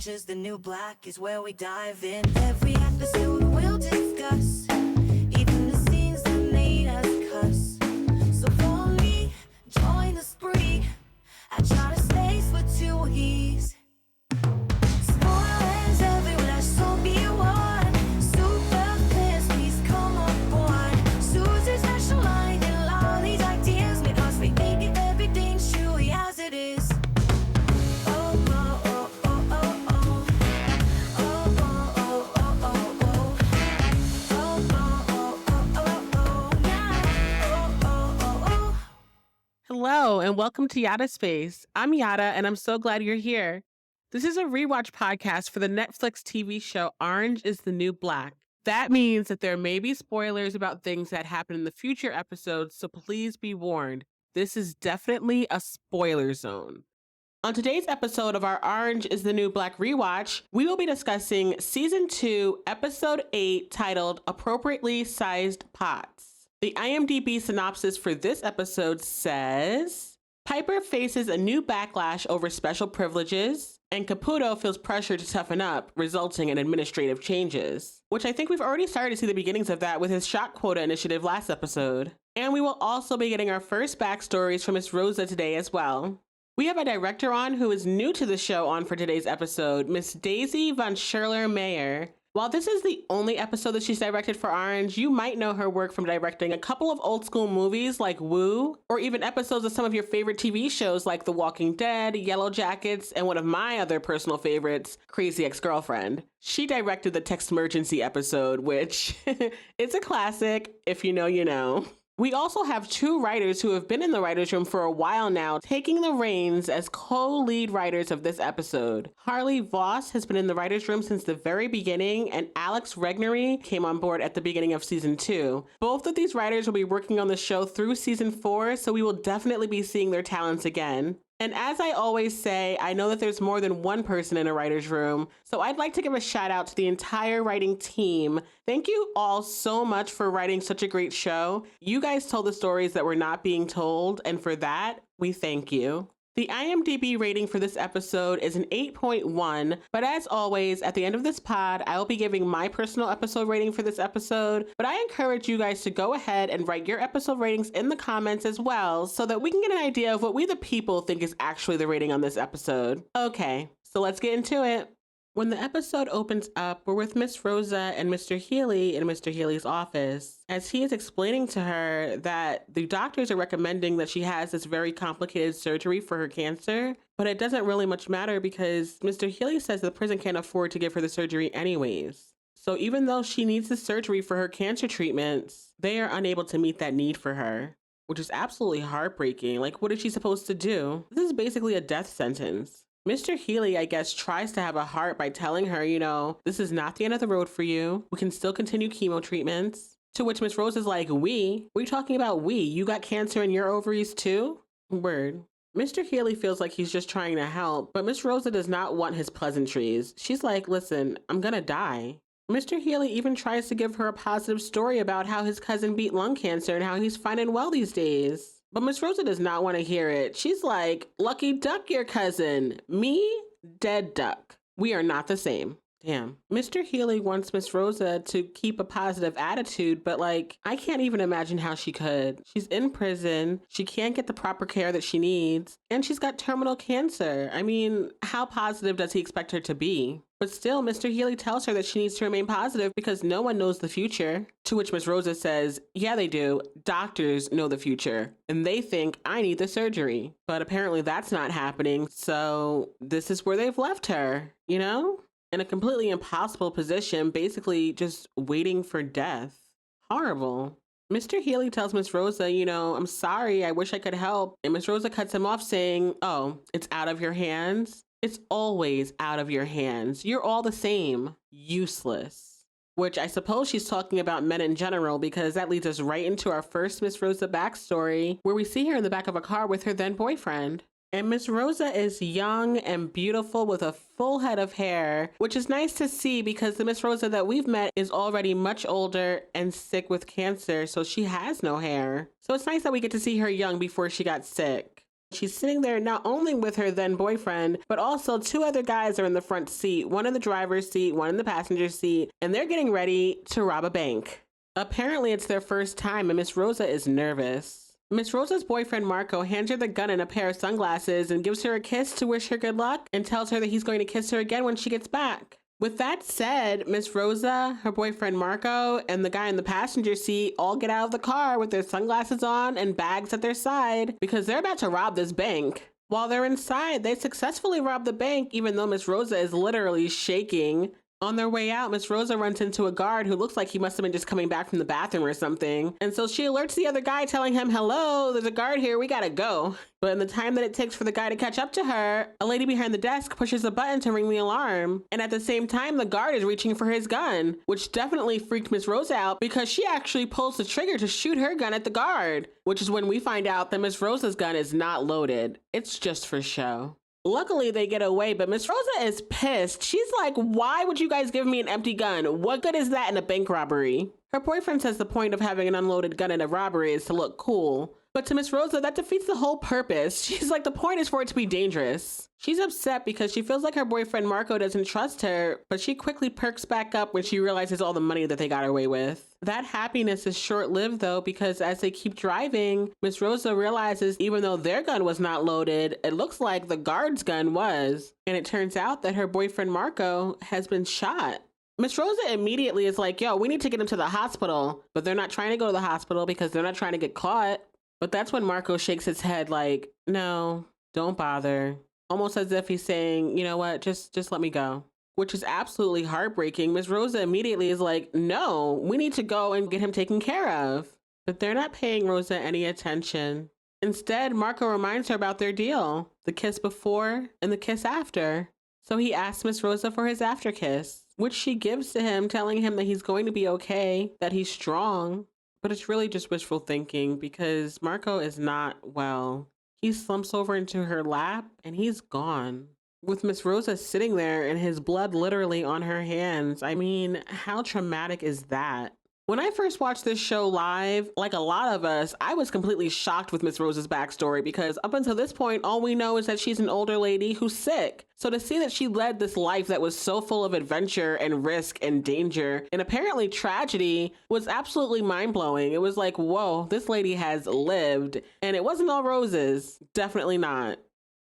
Orange is the new black is where we dive in. Every episode we'll discuss, even the scenes that made us cuss. So follow me, join the spree. I try to space for 2 E's. Spoilers everywhere, so be warned. Super fans, please come on board. Susie's special line and all these ideas because we make it everything truly as it is. Oh, oh, oh, oh, oh, oh. Oh, oh, oh, oh, oh, oh. Oh, oh, oh, oh, oh, oh. Yeah. Oh, oh, oh, oh. Hello, and welcome to Yadda Space. I'm Yadda, and I'm so glad you're here. This is a rewatch podcast for the Netflix TV show Orange is the New Black. That means that there may be spoilers about things that happen in the future episodes, so please be warned. This is definitely a spoiler zone. On today's episode of our Orange is the New Black rewatch, we will be discussing Season 2, Episode 8, titled Appropriately Sized Pots. The IMDb synopsis for this episode says, Piper faces a new backlash over special privileges, and Caputo feels pressure to toughen up, resulting in administrative changes. Which I think we've already started to see the beginnings of that with his shot quota initiative last episode. And we will also be getting our first backstories from Miss Rosa today as well. We have a director on who is new to the show on for today's episode, Miss Daisy von Schurler-Mayer. While this is the only episode that she's directed for Orange, you might know her work from directing a couple of old school movies like Woo, or even episodes of some of your favorite TV shows like The Walking Dead, Yellow Jackets, and one of my other personal favorites, Crazy Ex-Girlfriend. She directed the Textmergency episode, which it's a classic. If you know, you know. We also have 2 writers who have been in the writer's room for a while now, taking the reins as co-lead writers of this episode. Harley Voss has been in the writer's room since the very beginning, and Alex Regnery came on board at the beginning of Season 2. Both of these writers will be working on the show through Season 4, so we will definitely be seeing their talents again. And as I always say, I know that there's more than one person in a writer's room, so I'd like to give a shout out to the entire writing team. Thank you all so much for writing such a great show. You guys told the stories that were not being told, and for that, we thank you. The IMDb rating for this episode is an 8.1, but as always, at the end of this pod, I will be giving my personal episode rating for this episode, but I encourage you guys to go ahead and write your episode ratings in the comments as well, so that we can get an idea of what we the people think is actually the rating on this episode. Okay, so let's get into it. When the episode opens up, we're with Miss Rosa and Mr. Healy in Mr. Healy's office, as he is explaining to her that the doctors are recommending that she has this very complicated surgery for her cancer, but it doesn't really much matter because Mr. Healy says the prison can't afford to give her the surgery anyways. So even though she needs the surgery for her cancer treatments, they are unable to meet that need for her, which is absolutely heartbreaking. Like, what is she supposed to do? This is basically a death sentence. Mr. Healy, I guess, tries to have a heart by telling her, you know, this is not the end of the road for you. We can still continue chemo treatments. To which Miss Rose is like, we? What are you talking about, we? You got cancer in your ovaries too? Word. Mr. Healy feels like he's just trying to help, but Miss Rosa does not want his pleasantries. She's like, listen, I'm gonna die. Mr. Healy even tries to give her a positive story about how his cousin beat lung cancer and how he's fine and well these days. But Miss Rosa does not want to hear it. She's like, lucky duck, your cousin. Me, dead duck. We are not the same. Damn. Mr. Healy wants Miss Rosa to keep a positive attitude, but like, I can't even imagine how she could. She's in prison. She can't get the proper care that she needs. And she's got terminal cancer. I mean, how positive does he expect her to be? But still, Mr. Healy tells her that she needs to remain positive because no one knows the future. To which Miss Rosa says, yeah, they do. Doctors know the future. And they think I need the surgery. But apparently that's not happening. So this is where they've left her, you know? In a completely impossible position, basically just waiting for death. Horrible. Mr. Healy tells Miss Rosa, you know, I'm sorry, I wish I could help. And Miss Rosa cuts him off saying, oh, it's out of your hands? It's always out of your hands. You're all the same. Useless. Which I suppose she's talking about men in general, because that leads us right into our first Miss Rosa backstory, where we see her in the back of a car with her then boyfriend. And Miss Rosa is young and beautiful with a full head of hair, which is nice to see because the Miss Rosa that we've met is already much older and sick with cancer, so she has no hair. So it's nice that we get to see her young before she got sick. She's sitting there not only with her then boyfriend, but also two other guys are in the front seat, one in the driver's seat, one in the passenger seat, and they're getting ready to rob a bank. Apparently it's their first time and Miss Rosa is nervous. Miss Rosa's boyfriend Marco hands her the gun and a pair of sunglasses and gives her a kiss to wish her good luck and tells her that he's going to kiss her again when she gets back. With that said, Miss Rosa, her boyfriend Marco, and the guy in the passenger seat all get out of the car with their sunglasses on and bags at their side because they're about to rob this bank. While they're inside, they successfully rob the bank even though Miss Rosa is literally shaking. On their way out, Miss Rosa runs into a guard who looks like he must have been just coming back from the bathroom or something. And so she alerts the other guy telling him, hello, there's a guard here, we gotta go. But in the time that it takes for the guy to catch up to her, a lady behind the desk pushes a button to ring the alarm. And at the same time, the guard is reaching for his gun, which definitely freaked Miss Rosa out because she actually pulls the trigger to shoot her gun at the guard, which is when we find out that Miss Rosa's gun is not loaded. It's just for show. Luckily, they get away, but Miss Rosa is pissed. She's like, why would you guys give me an empty gun? What good is that in a bank robbery? Her boyfriend says the point of having an unloaded gun in a robbery is to look cool. But to Miss Rosa, that defeats the whole purpose. She's like, the point is for it to be dangerous. She's upset because she feels like her boyfriend Marco doesn't trust her, but she quickly perks back up when she realizes all the money that they got away with. That happiness is short-lived though, because as they keep driving, Miss Rosa realizes even though their gun was not loaded, it looks like the guard's gun was. And it turns out that her boyfriend Marco has been shot. Miss Rosa immediately is like, yo, we need to get him to the hospital, but they're not trying to go to the hospital because they're not trying to get caught. But that's when Marco shakes his head like, no, don't bother. Almost as if he's saying, you know what, just let me go. Which is absolutely heartbreaking. Miss Rosa immediately is like, no, we need to go and get him taken care of. But they're not paying Rosa any attention. Instead, Marco reminds her about their deal, the kiss before and the kiss after. So he asks Miss Rosa for his after kiss, which she gives to him, telling him that he's going to be okay, that he's strong. But it's really just wishful thinking because Marco is not well. He slumps over into her lap and he's gone. With Miss Rosa sitting there and his blood literally on her hands. I mean, how traumatic is that? When I first watched this show live, like a lot of us, I was completely shocked with Miss Rosa's backstory because up until this point, all we know is that she's an older lady who's sick. So to see that she led this life that was so full of adventure and risk and danger and apparently tragedy was absolutely mind-blowing. It was like, whoa, this lady has lived. And it wasn't all roses. Definitely not.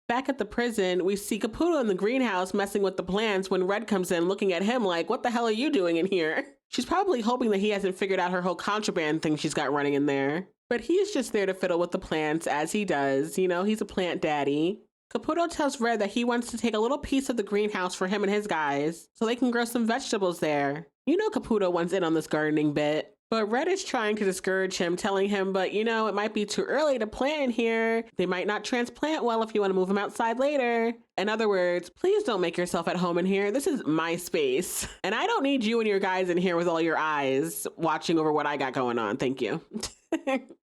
Back at the prison, we see Caputo in the greenhouse messing with the plants when Red comes in looking at him like, what the hell are you doing in here? She's probably hoping that he hasn't figured out her whole contraband thing she's got running in there. But he's just there to fiddle with the plants as he does. You know, he's a plant daddy. Caputo tells Red that he wants to take a little piece of the greenhouse for him and his guys so they can grow some vegetables there. You know Caputo wants in on this gardening bit. But Red is trying to discourage him, telling him, but you know, it might be too early to plant in here. They might not transplant well if you want to move them outside later. In other words, please don't make yourself at home in here. This is my space. And I don't need you and your guys in here with all your eyes watching over what I got going on. Thank you.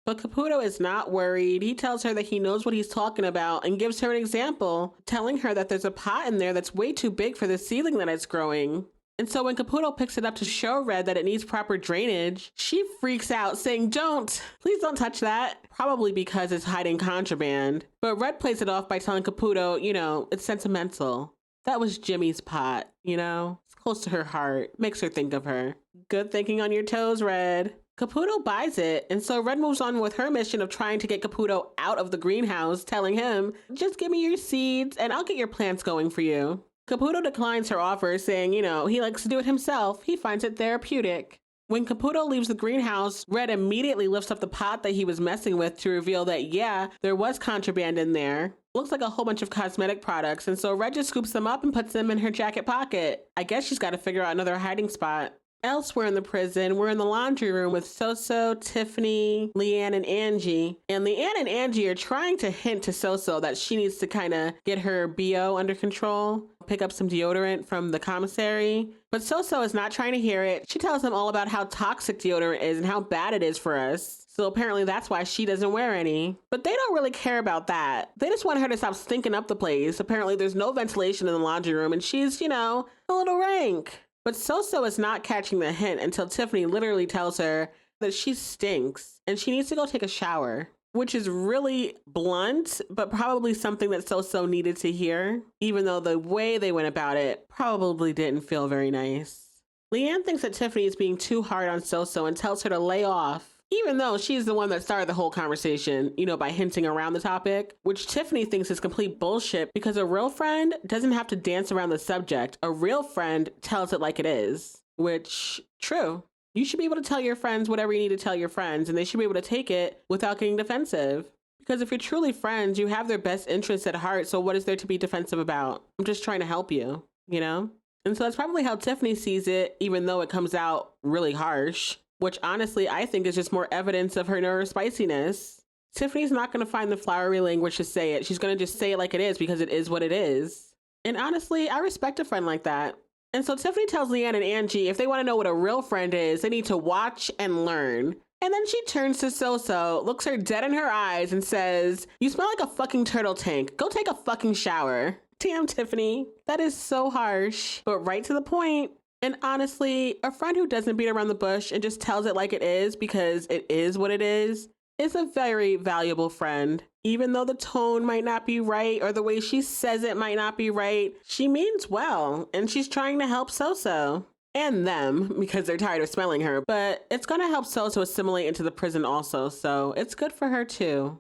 But Caputo is not worried. He tells her that he knows what he's talking about and gives her an example, telling her that there's a pot in there that's way too big for the seedling that it's growing. And so when Caputo picks it up to show Red that it needs proper drainage, she freaks out saying, please don't touch that. Probably because it's hiding contraband. But Red plays it off by telling Caputo, you know, it's sentimental. That was Jimmy's pot, you know? It's close to her heart, makes her think of her. Good thinking on your toes, Red. Caputo buys it, and so Red moves on with her mission of trying to get Caputo out of the greenhouse, telling him, just give me your seeds and I'll get your plants going for you. Caputo declines her offer, saying, you know, he likes to do it himself. He finds it therapeutic. When Caputo leaves the greenhouse, Red immediately lifts up the pot that he was messing with to reveal that, yeah, there was contraband in there. Looks like a whole bunch of cosmetic products, and so Red just scoops them up and puts them in her jacket pocket. I guess she's got to figure out another hiding spot. Elsewhere in the prison, we're in the laundry room with Soso, Tiffany, Leanne, and Angie. And Leanne and Angie are trying to hint to Soso that she needs to kind of get her BO under control, pick up some deodorant from the commissary. But Soso is not trying to hear it. She tells them all about how toxic deodorant is and how bad it is for us. So apparently that's why she doesn't wear any. But they don't really care about that. They just want her to stop stinking up the place. Apparently there's no ventilation in the laundry room and she's, you know, a little rank. But Soso is not catching the hint until Tiffany literally tells her that she stinks and she needs to go take a shower. which is really blunt, but probably something that Soso needed to hear, even though the way they went about it probably didn't feel very nice. Leanne thinks that Tiffany is being too hard on Soso and tells her to lay off, even though she's the one that started the whole conversation, by hinting around the topic, which Tiffany thinks is complete bullshit because a real friend doesn't have to dance around the subject. A real friend tells it like it is, which, true. You should be able to tell your friends whatever you need to tell your friends, and they should be able to take it without getting defensive. Because if you're truly friends, you have their best interests at heart, so what is there to be defensive about? I'm just trying to help you, And so that's probably how Tiffany sees it, even though it comes out really harsh, which honestly I think is just more evidence of her neurospiciness. Tiffany's not going to find the flowery language to say it. She's going to just say it like it is because it is what it is. And honestly, I respect a friend like that. And so Tiffany tells Leanne and Angie if they want to know what a real friend is, they need to watch and learn. And then she turns to Soso, looks her dead in her eyes and says, "You smell like a fucking turtle tank. Go take a fucking shower." Damn, Tiffany, that is so harsh, but right to the point. And honestly, a friend who doesn't beat around the bush and just tells it like it is because it is what it is a very valuable friend. Even though the tone might not be right or the way she says it might not be right, she means well, and she's trying to help Soso. And them, because they're tired of smelling her, but it's gonna help Soso assimilate into the prison also, so it's good for her too.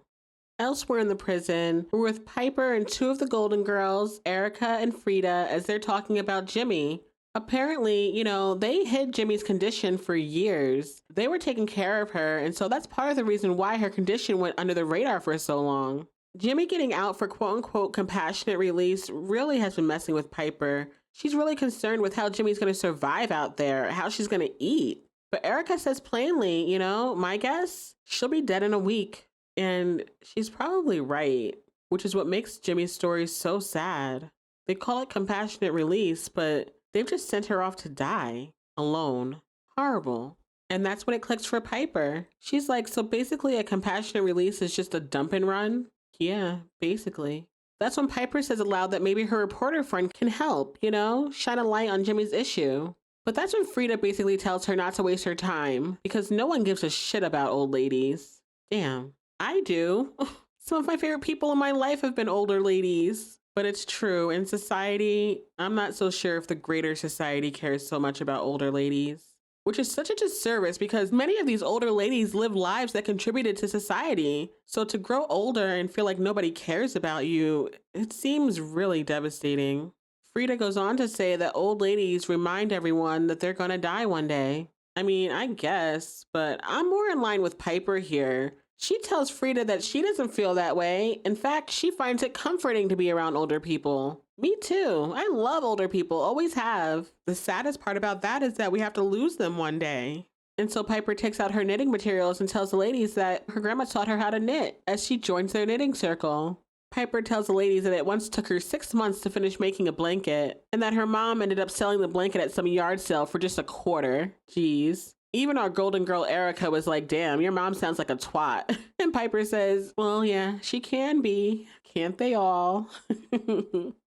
Elsewhere in the prison, we're with Piper and two of the Golden Girls, Erica and Frida, as they're talking about Jimmy. Apparently, they hid Jimmy's condition for years. They were taking care of her, and so that's part of the reason why her condition went under the radar for so long. Jimmy getting out for quote-unquote compassionate release really has been messing with Piper. She's really concerned with how Jimmy's going to survive out there, how she's going to eat. But Erica says plainly, my guess, she'll be dead in a week. And she's probably right, which is what makes Jimmy's story so sad. They call it compassionate release, but they've just sent her off to die alone. Horrible. And that's when it clicks for Piper. She's like, so basically a compassionate release is just a dump and run? Yeah, basically. That's when Piper says aloud that maybe her reporter friend can help, shine a light on Jimmy's issue. But that's when Frida basically tells her not to waste her time because no one gives a shit about old ladies. Damn. I do. Some of my favorite people in my life have been older ladies. But it's true. In society, I'm not so sure if the greater society cares so much about older ladies. Which is such a disservice because many of these older ladies live lives that contributed to society. So to grow older and feel like nobody cares about you, it seems really devastating. Frida goes on to say that old ladies remind everyone that they're gonna die one day. I mean, I guess, but I'm more in line with Piper here. She tells Frida that she doesn't feel that way. In fact, she finds it comforting to be around older people. Me too. I love older people, always have. The saddest part about that is that we have to lose them one day. And so Piper takes out her knitting materials and tells the ladies that her grandma taught her how to knit as she joins their knitting circle. Piper tells the ladies that it once took her 6 months to finish making a blanket and that her mom ended up selling the blanket at some yard sale for just $0.25. Jeez. Even our golden girl Erica was like, damn, your mom sounds like a twat. And Piper says, well, yeah, she can be. Can't they all?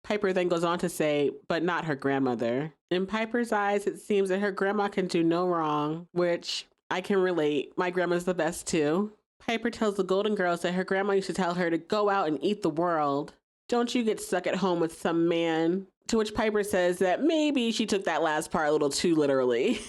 Piper then goes on to say, but not her grandmother. In Piper's eyes, it seems that her grandma can do no wrong, which I can relate. My grandma's the best too. Piper tells the Golden Girls that her grandma used to tell her to go out and eat the world. Don't you get stuck at home with some man. To which Piper says that maybe she took that last part a little too literally.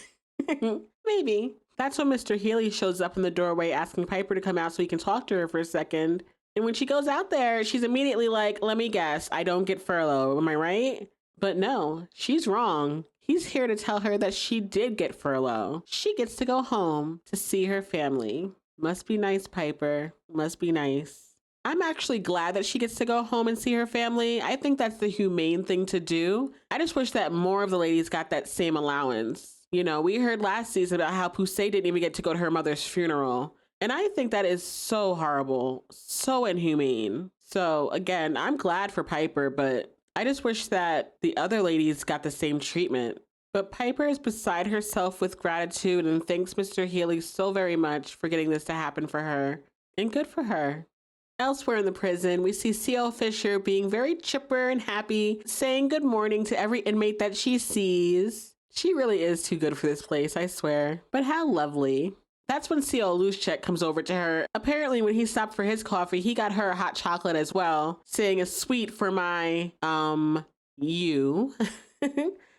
Maybe. That's when Mr. Healy shows up in the doorway asking Piper to come out so he can talk to her for a second. And when she goes out there, she's immediately like, let me guess, I don't get furlough. Am I right? But no, she's wrong. He's here to tell her that she did get furlough. She gets to go home to see her family. Must be nice, Piper. Must be nice. I'm actually glad that she gets to go home and see her family. I think that's the humane thing to do. I just wish that more of the ladies got that same allowance. You know, we heard last season about how Poussey didn't even get to go to her mother's funeral. And I think that is so horrible, so inhumane. So again, I'm glad for Piper, but I just wish that the other ladies got the same treatment. But Piper is beside herself with gratitude and thanks Mr. Healy so very much for getting this to happen for her. And good for her. Elsewhere in the prison, we see C.L. Fischer being very chipper and happy, saying good morning to every inmate that she sees. She really is too good for this place, I swear. But how lovely. That's when CO Luschek comes over to her. Apparently, when he stopped for his coffee, he got her a hot chocolate as well, saying a sweet for my, you.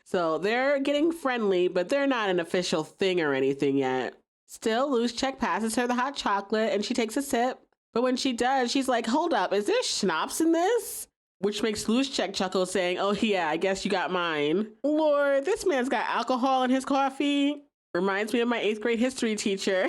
So they're getting friendly, but they're not an official thing or anything yet. Still, Luschek passes her the hot chocolate and she takes a sip. But when she does, she's like, hold up, is there schnapps in this? Which makes Luschek chuckle, saying, oh yeah, I guess you got mine. Lord, this man's got alcohol in his coffee. Reminds me of my 8th grade history teacher.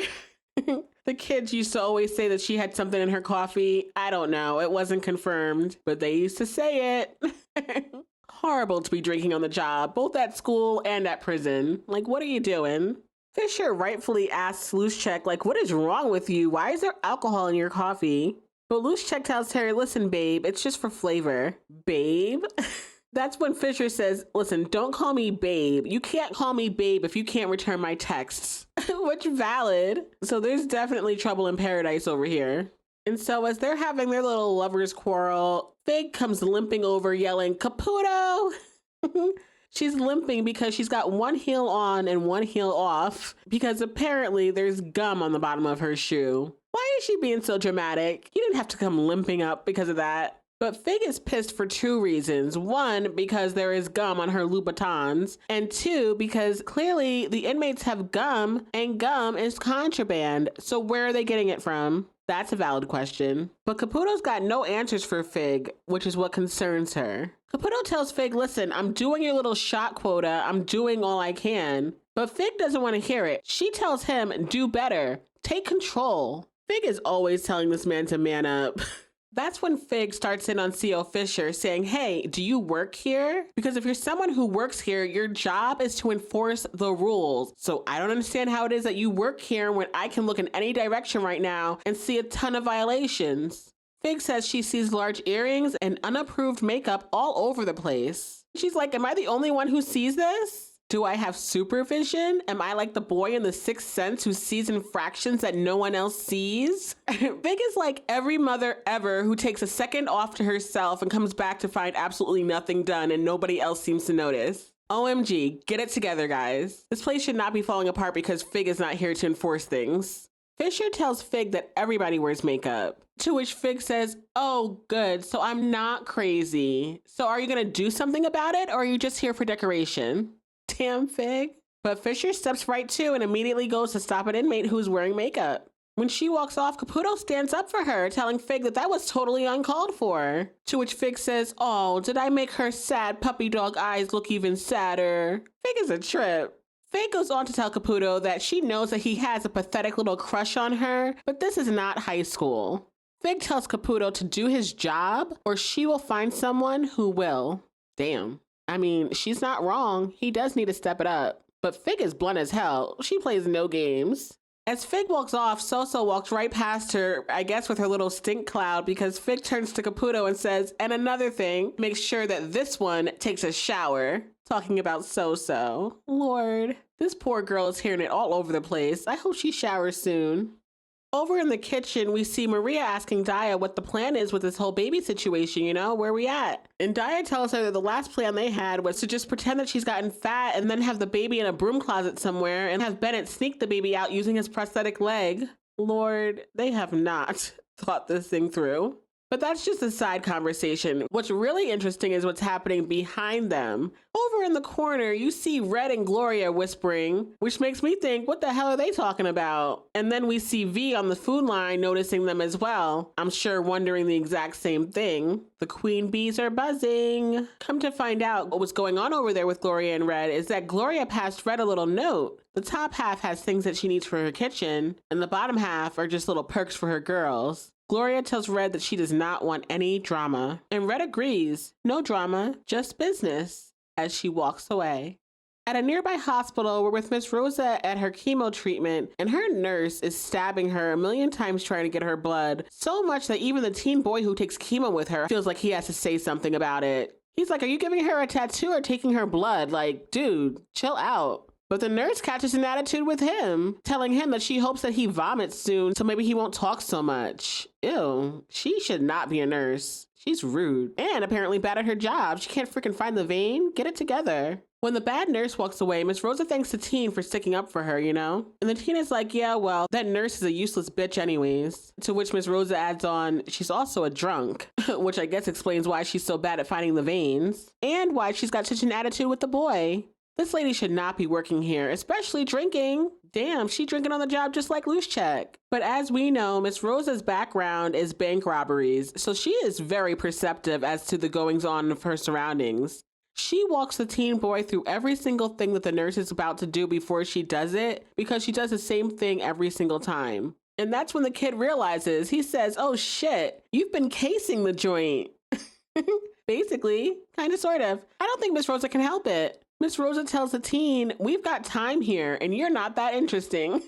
The kids used to always say that she had something in her coffee. I don't know, it wasn't confirmed, but they used to say it. Horrible to be drinking on the job, both at school and at prison. Like, what are you doing? Fischer rightfully asks Luschek, like, what is wrong with you? Why is there alcohol in your coffee? But Luschek tells Terry, listen, babe, it's just for flavor. Babe? That's when Fischer says, listen, don't call me babe. You can't call me babe if you can't return my texts. Which valid. So there's definitely trouble in paradise over here. And so as they're having their little lovers quarrel, Fig comes limping over yelling, Caputo! She's limping because she's got one heel on and one heel off because apparently there's gum on the bottom of her shoe. Why is she being so dramatic? You didn't have to come limping up because of that. But Fig is pissed for 2 reasons. 1, because there is gum on her Louboutins. And 2, because clearly the inmates have gum and gum is contraband. So where are they getting it from? That's a valid question. But Caputo's got no answers for Fig, which is what concerns her. Caputo tells Fig, listen, I'm doing your little shot quota. I'm doing all I can. But Fig doesn't want to hear it. She tells him, do better. Take control. Fig is always telling this man to man up. That's when Fig starts in on CO Fischer saying, hey, do you work here? Because if you're someone who works here, your job is to enforce the rules. So I don't understand how it is that you work here when I can look in any direction right now and see a ton of violations. Fig says she sees large earrings and unapproved makeup all over the place. She's like, am I the only one who sees this? Do I have supervision? Am I like the boy in The Sixth Sense who sees infractions that no one else sees? Fig is like every mother ever who takes a second off to herself and comes back to find absolutely nothing done and nobody else seems to notice. OMG, get it together, guys. This place should not be falling apart because Fig is not here to enforce things. Fischer tells Fig that everybody wears makeup, to which Fig says, oh, good, so I'm not crazy. So are you gonna do something about it or are you just here for decoration? Damn, Fig. But Fischer steps right to and immediately goes to stop an inmate who's wearing makeup. When she walks off, Caputo stands up for her, telling Fig that that was totally uncalled for. To which Fig says, oh, did I make her sad puppy dog eyes look even sadder? Fig is a trip. Fig goes on to tell Caputo that she knows that he has a pathetic little crush on her, but this is not high school. Fig tells Caputo to do his job or she will find someone who will. Damn. I mean, she's not wrong. He does need to step it up. But Fig is blunt as hell. She plays no games. As Fig walks off, Soso walks right past her, I guess with her little stink cloud, because Fig turns to Caputo and says, and another thing, make sure that this one takes a shower. Talking about Soso. Lord, this poor girl is hearing it all over the place. I hope she showers soon. Over in the kitchen, we see Maria asking Daya what the plan is with this whole baby situation, you know, where we at? And Daya tells her that the last plan they had was to just pretend that she's gotten fat and then have the baby in a broom closet somewhere and have Bennett sneak the baby out using his prosthetic leg. Lord, they have not thought this thing through. But that's just a side conversation. What's really interesting is what's happening behind them. Over in the corner, you see Red and Gloria whispering, which makes me think, what the hell are they talking about? And then we see V on the food line noticing them as well. I'm sure wondering the exact same thing. The queen bees are buzzing. Come to find out what was going on over there with Gloria and Red is that Gloria passed Red a little note. The top half has things that she needs for her kitchen, and the bottom half are just little perks for her girls. Gloria tells Red that she does not want any drama, and Red agrees. No drama, just business, as she walks away. At a nearby hospital, we're with Miss Rosa at her chemo treatment, and her nurse is stabbing her a million times trying to get her blood, so much that even the teen boy who takes chemo with her feels like he has to say something about it. He's like, are you giving her a tattoo or taking her blood? Like, dude, chill out. But the nurse catches an attitude with him, telling him that she hopes that he vomits soon so maybe he won't talk so much. Ew, she should not be a nurse. She's rude. And apparently bad at her job. She can't freaking find the vein. Get it together. When the bad nurse walks away, Miss Rosa thanks the teen for sticking up for her, you know? And the teen is like, yeah, well, that nurse is a useless bitch anyways. To which Miss Rosa adds on, she's also a drunk, which I guess explains why she's so bad at finding the veins and why she's got such an attitude with the boy. This lady should not be working here, especially drinking. Damn, she drinking on the job just like Loose Check. But as we know, Miss Rosa's background is bank robberies, so she is very perceptive as to the goings on of her surroundings. She walks the teen boy through every single thing that the nurse is about to do before she does it, because she does the same thing every single time. And that's when the kid realizes, he says, oh shit, you've been casing the joint. Basically, kind of, sort of. I don't think Miss Rosa can help it. Miss Rosa tells the teen, we've got time here and you're not that interesting.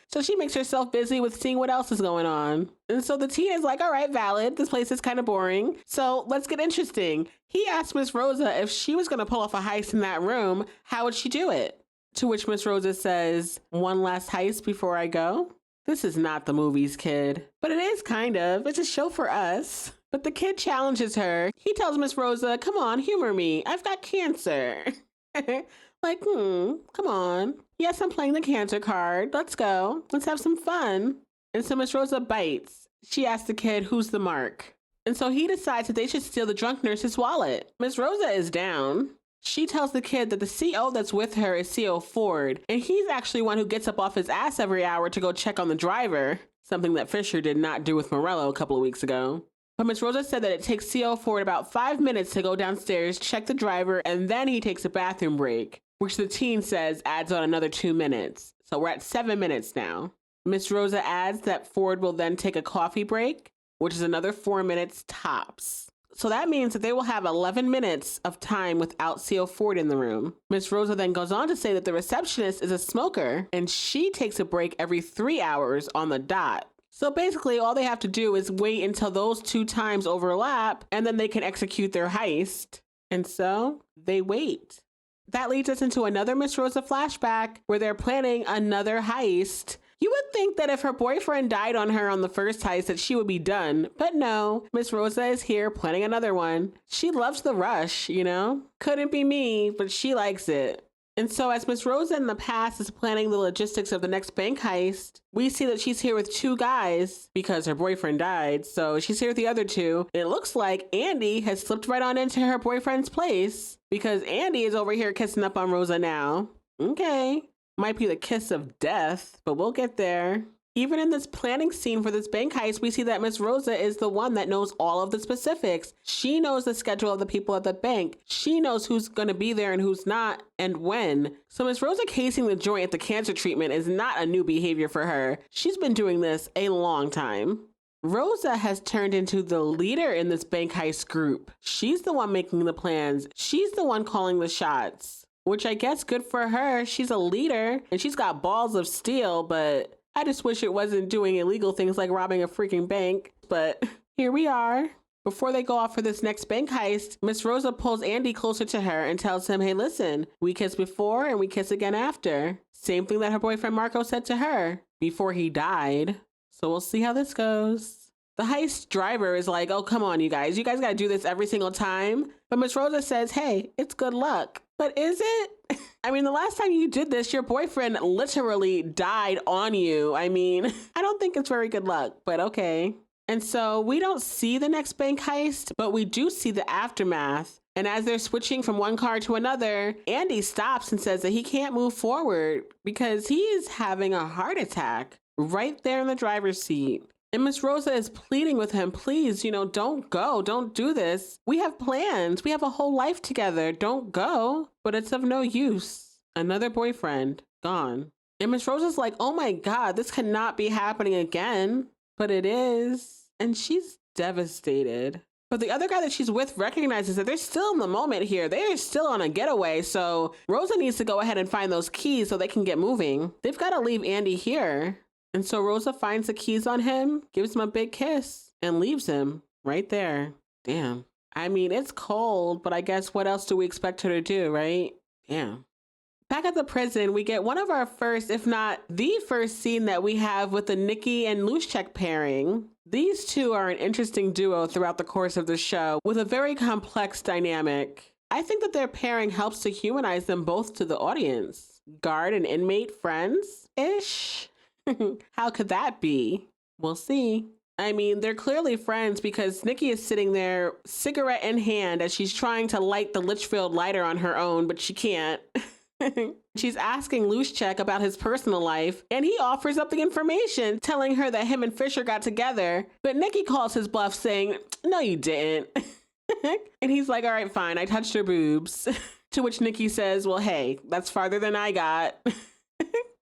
So she makes herself busy with seeing what else is going on. And so the teen is like, all right, valid. This place is kind of boring. So let's get interesting. He asked Miss Rosa if she was going to pull off a heist in that room, how would she do it? To which Miss Rosa says, one last heist before I go. This is not the movies, kid. But it is kind of. It's a show for us. But the kid challenges her. He tells Miss Rosa, come on, humor me. I've got cancer. Like, come on. Yes, I'm playing the cancer card. Let's go. Let's have some fun. And so Miss Rosa bites. She asks the kid, who's the mark? And so he decides that they should steal the drunk nurse's wallet. Miss Rosa is down. She tells the kid that the CO that's with her is CO Ford, and he's actually one who gets up off his ass every hour to go check on the driver, something that Fischer did not do with Morello a couple of weeks ago. But Miss Rosa said that it takes CO Ford about 5 minutes to go downstairs, check the driver, and then he takes a bathroom break, which the teen says adds on another 2 minutes. So we're at 7 minutes now. Miss Rosa adds that Ford will then take a coffee break, which is another 4 minutes tops. So that means that they will have 11 minutes of time without CO Ford in the room. Miss Rosa then goes on to say that the receptionist is a smoker and she takes a break every 3 hours on the dot. So basically all they have to do is wait until those 2 times overlap and then they can execute their heist. And so they wait. That leads us into another Miss Rosa flashback where they're planning another heist. You would think that if her boyfriend died on her on the first heist that she would be done, but no, Miss Rosa is here planning another one. She loves the rush, you know? Couldn't be me, but she likes it. And so as Miss Rosa in the past is planning the logistics of the next bank heist, we see that she's here with 2 guys because her boyfriend died. So she's here with the other 2. And it looks like Andy has slipped right on into her boyfriend's place because Andy is over here kissing up on Rosa now. Okay. Might be the kiss of death, but we'll get there. Even in this planning scene for this bank heist, we see that Miss Rosa is the one that knows all of the specifics. She knows the schedule of the people at the bank. She knows who's going to be there and who's not and when. So Miss Rosa casing the joint at the cancer treatment is not a new behavior for her. She's been doing this a long time. Rosa has turned into the leader in this bank heist group. She's the one making the plans. She's the one calling the shots. Which I guess good for her. She's a leader and she's got balls of steel, but I just wish it wasn't doing illegal things like robbing a freaking bank. But here we are. Before they go off for this next bank heist, Miss Rosa pulls Andy closer to her and tells him, hey, listen, we kiss before and we kiss again after. Same thing that her boyfriend Marco said to her before he died. So we'll see how this goes. The heist driver is like, oh, come on, you guys got to do this every single time. But Miss Rosa says, hey, it's good luck. But is it? I mean, the last time you did this, your boyfriend literally died on you. I mean, I don't think it's very good luck, but okay. And so we don't see the next bank heist, but we do see the aftermath. And as they're switching from one car to another, Andy stops and says that he can't move forward because he is having a heart attack right there in the driver's seat. And Miss Rosa is pleading with him, please, don't go, don't do this. We have plans. We have a whole life together. Don't go. But it's of no use. Another boyfriend gone. And Miss Rosa's like, oh my God, this cannot be happening again. But it is. And she's devastated. But the other guy that she's with recognizes that they're still in the moment here. They're still on a getaway. So Rosa needs to go ahead and find those keys so they can get moving. They've got to leave Andy here. And so Rosa finds the keys on him, gives him a big kiss, and leaves him right there. Damn. I mean, it's cold, but I guess what else do we expect her to do, right? Damn. Back at the prison, we get one of our first, if not the first scene that we have with the Nikki and Loose Check pairing. These 2 are an interesting duo throughout the course of the show with a very complex dynamic. I think that their pairing helps to humanize them both to the audience. Guard and inmate friends-ish? How could that be? We'll see. I mean, they're clearly friends because Nikki is sitting there, cigarette in hand, as she's trying to light the Litchfield lighter on her own, but she can't. She's asking Luschek about his personal life, and he offers up the information, telling her that him and Fischer got together, but Nikki calls his bluff saying, no, you didn't. And he's like, all right, fine, I touched her boobs. To which Nikki says, well, hey, that's farther than I got.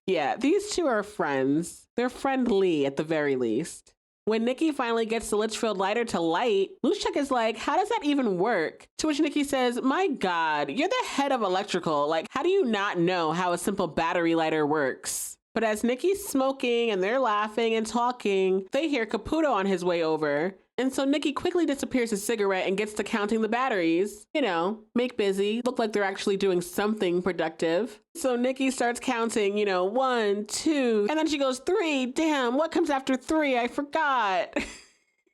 Yeah, these two are friends. They're friendly at the very least. When Nikki finally gets the Litchfield lighter to light, Luschek is like, how does that even work? To which Nikki says, my God, you're the head of electrical. Like, how do you not know how a simple battery lighter works? But as Nikki's smoking and they're laughing and talking, they hear Caputo on his way over. And so Nikki quickly disappears his cigarette and gets to counting the batteries. You know, make busy, look like they're actually doing something productive. So Nikki starts counting, 1, 2, and then she goes 3. Damn, what comes after 3? I forgot.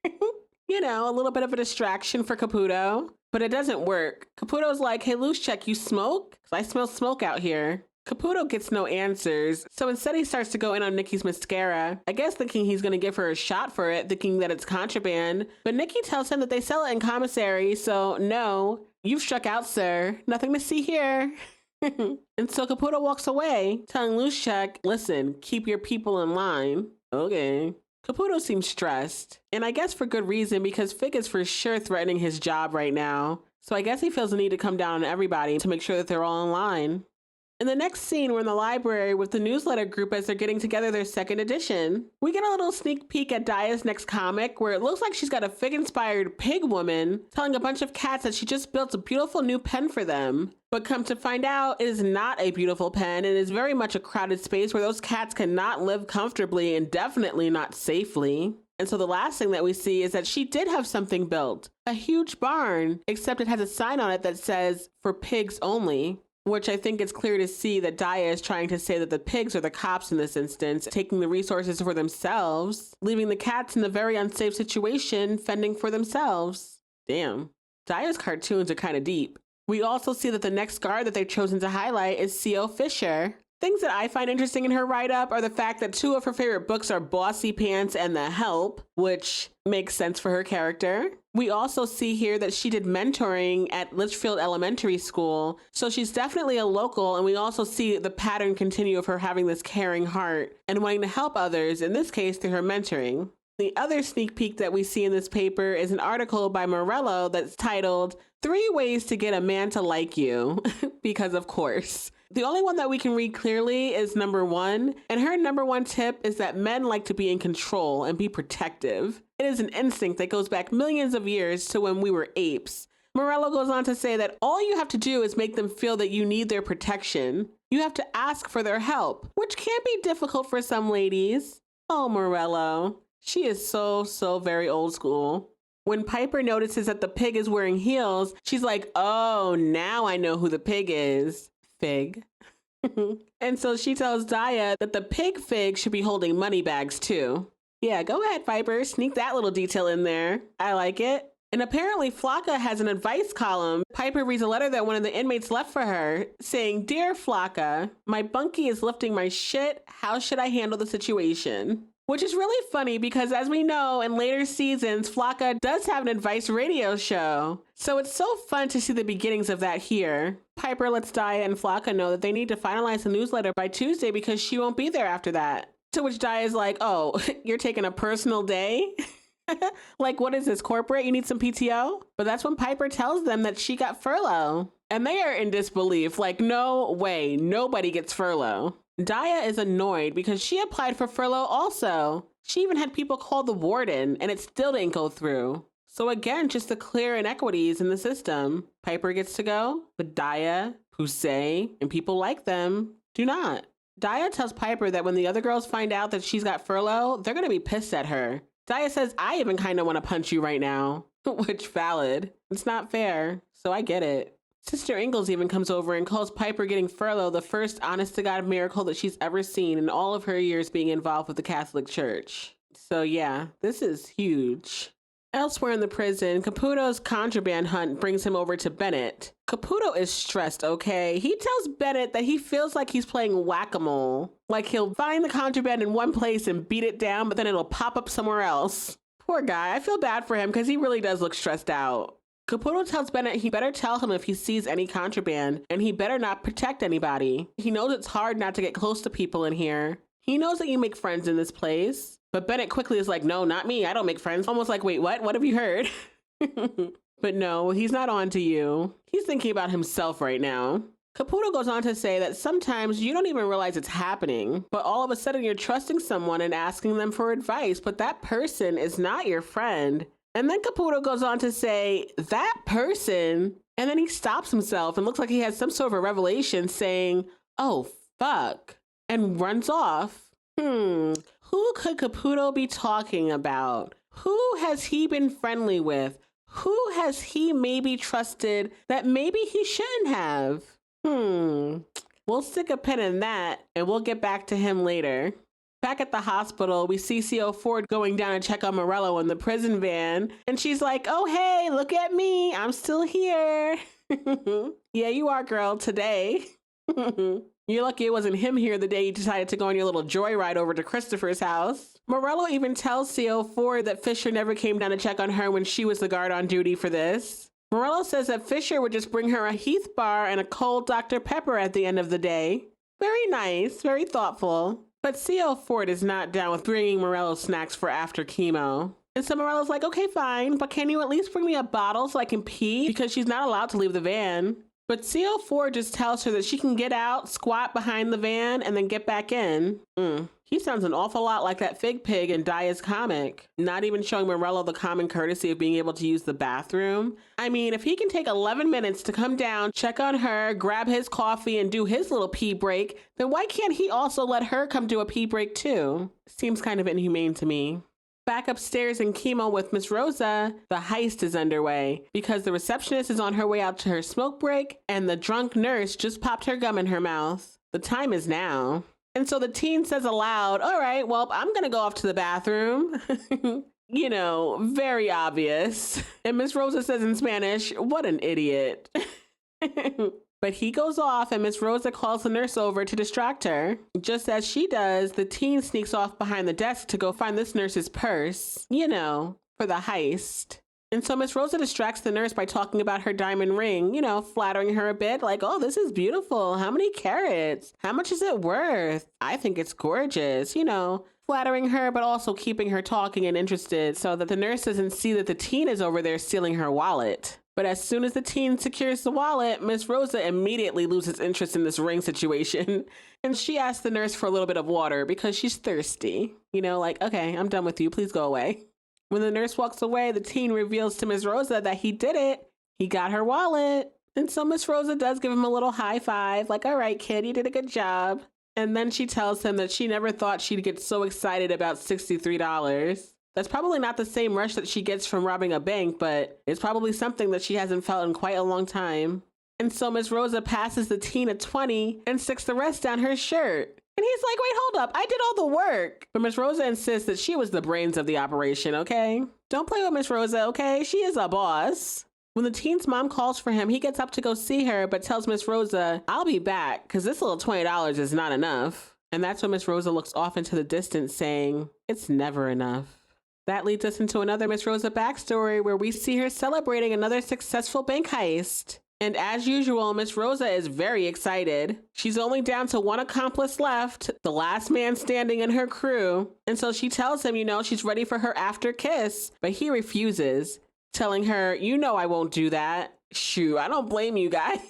A little bit of a distraction for Caputo, but it doesn't work. Caputo's like, hey, Luschek, you smoke? 'Cause I smell smoke out here. Caputo gets no answers, so instead he starts to go in on Nikki's mascara, I guess thinking he's going to give her a shot for it, thinking that it's contraband. But Nikki tells him that they sell it in commissary, so no, you've struck out, sir. Nothing to see here. And so Caputo walks away, telling Luschek, listen, keep your people in line. Okay. Caputo seems stressed, and I guess for good reason, because Fig is for sure threatening his job right now. So I guess he feels the need to come down on everybody to make sure that they're all in line. In the next scene, we're in the library with the newsletter group as they're getting together their second edition. We get a little sneak peek at Daya's next comic, where it looks like she's got a Fig-inspired pig woman telling a bunch of cats that she just built a beautiful new pen for them. But come to find out, it is not a beautiful pen and is very much a crowded space where those cats cannot live comfortably and definitely not safely. And so the last thing that we see is that she did have something built, a huge barn, except it has a sign on it that says, for pigs only. Which I think it's clear to see that Daya is trying to say that the pigs are the cops in this instance, taking the resources for themselves, leaving the cats in a very unsafe situation, fending for themselves. Damn. Daya's cartoons are kind of deep. We also see that the next guard that they've chosen to highlight is C.O. Fischer. Things that I find interesting in her write-up are the fact that 2 of her favorite books are Bossy Pants and The Help, which makes sense for her character. We also see here that she did mentoring at Litchfield Elementary School, so she's definitely a local, and we also see the pattern continue of her having this caring heart and wanting to help others, in this case through her mentoring. The other sneak peek that we see in this paper is an article by Morello that's titled, 3 Ways to Get a Man to Like You, because of course. The only one that we can read clearly is number 1, and her number 1 tip is that men like to be in control and be protective. It is an instinct that goes back millions of years to when we were apes. Morello goes on to say that all you have to do is make them feel that you need their protection. You have to ask for their help, which can be difficult for some ladies. Oh, Morello. She is so very old school. When Piper notices that the pig is wearing heels, she's like, oh, now I know who the pig is. Fig. And so she tells Daya that the pig Fig should be holding money bags too. Yeah, go ahead, Piper. Sneak that little detail in there. I like it. And apparently Flocka has an advice column. Piper reads a letter that one of the inmates left for her saying, Dear Flocka, my bunkie is lifting my shit. How should I handle the situation? Which is really funny because, as we know, in later seasons, Flocka does have an advice radio show. So it's so fun to see the beginnings of that here. Piper lets Daya and Flocka know that they need to finalize the newsletter by Tuesday because she won't be there after that. To which Daya is like, oh, you're taking a personal day? Like, what is this, corporate? You need some PTO? But that's when Piper tells them that she got furlough. And they are in disbelief, like, no way, nobody gets furlough. Daya is annoyed because she applied for furlough also. She even had people call the warden and it still didn't go through. So again, just the clear inequities in the system. Piper gets to go, but Daya, Pusey, and people like them do not. Daya tells Piper that when the other girls find out that she's got furlough, they're going to be pissed at her. Daya says, I even kind of want to punch you right now. Which valid. It's not fair, so I get it. Sister Ingalls even comes over and calls Piper getting furlough the first honest-to-God miracle that she's ever seen in all of her years being involved with the Catholic Church. So yeah, this is huge. Elsewhere in the prison, Caputo's contraband hunt brings him over to Bennett. Caputo is stressed, okay? He tells Bennett that he feels like he's playing whack-a-mole. Like he'll find the contraband in one place and beat it down, but then it'll pop up somewhere else. Poor guy, I feel bad for him because he really does look stressed out. Caputo tells Bennett he better tell him if he sees any contraband, and he better not protect anybody. He knows it's hard not to get close to people in here. He knows that you make friends in this place. But Bennett quickly is like, no, not me. I don't make friends. Almost like, wait, what? What have you heard? But no, he's not on to you. He's thinking about himself right now. Caputo goes on to say that sometimes you don't even realize it's happening, but all of a sudden you're trusting someone and asking them for advice, but that person is not your friend. And then Caputo goes on to say, that person, and then he stops himself and looks like he has some sort of a revelation saying, oh, fuck, and runs off. Who could Caputo be talking about? Who has he been friendly with? Who has he maybe trusted that maybe he shouldn't have? We'll stick a pin in that and we'll get back to him later. Back at the hospital, we see CO Ford going down to check on Morello in the prison van. And she's like, oh, hey, look at me. I'm still here. Yeah, you are, girl, today. You're lucky it wasn't him here the day you decided to go on your little joyride over to Christopher's house. Morello even tells CO Ford that Fischer never came down to check on her when she was the guard on duty for this. Morello says that Fischer would just bring her a Heath bar and a cold Dr. Pepper at the end of the day. Very nice, very thoughtful. But CO Ford is not down with bringing Morello snacks for after chemo. And so Morello's like, okay, fine, but can you at least bring me a bottle so I can pee? Because she's not allowed to leave the van. But CO Ford just tells her that she can get out, squat behind the van, and then get back in. He sounds an awful lot like that fig pig in Daya's comic, not even showing Morello the common courtesy of being able to use the bathroom. I mean, if he can take 11 minutes to come down, check on her, grab his coffee, and do his little pee break, then why can't he also let her come do a pee break too? Seems kind of inhumane to me. Back upstairs in chemo with Miss Rosa, the heist is underway because the receptionist is on her way out to her smoke break and the drunk nurse just popped her gum in her mouth. The time is now. And so the teen says aloud, all right, well, I'm going to go off to the bathroom. You know, very obvious. And Miss Rosa says in Spanish, what an idiot. But he goes off and Miss Rosa calls the nurse over to distract her. Just as she does, the teen sneaks off behind the desk to go find this nurse's purse, you know, for the heist. And so Miss Rosa distracts the nurse by talking about her diamond ring, you know, flattering her a bit, like, oh, this is beautiful. How many carats? How much is it worth? I think it's gorgeous, you know, flattering her, but also keeping her talking and interested so that the nurse doesn't see that the teen is over there stealing her wallet. But as soon as the teen secures the wallet, Miss Rosa immediately loses interest in this ring situation. And she asks the nurse for a little bit of water because she's thirsty. You know, like, okay, I'm done with you. Please go away. When the nurse walks away, the teen reveals to Miss Rosa that he did it. He got her wallet. And so Miss Rosa does give him a little high five, like, all right, kid, you did a good job. And then she tells him that she never thought she'd get so excited about $63. That's probably not the same rush that she gets from robbing a bank, but it's probably something that she hasn't felt in quite a long time. And so Miss Rosa passes the teen a 20 and sticks the rest down her shirt. And he's like, wait, hold up, I did all the work. But Miss Rosa insists that she was the brains of the operation, okay? Don't play with Miss Rosa, okay? She is a boss. When the teen's mom calls for him, he gets up to go see her, but tells Miss Rosa, I'll be back, because this little $20 is not enough. And that's when Miss Rosa looks off into the distance saying, it's never enough. That leads us into another Miss Rosa backstory where we see her celebrating another successful bank heist. And as usual, Miss Rosa is very excited. She's only down to one accomplice left, the last man standing in her crew. And so she tells him, you know, she's ready for her after kiss, but he refuses, telling her, you know, I won't do that. Shoo, I don't blame you, guy.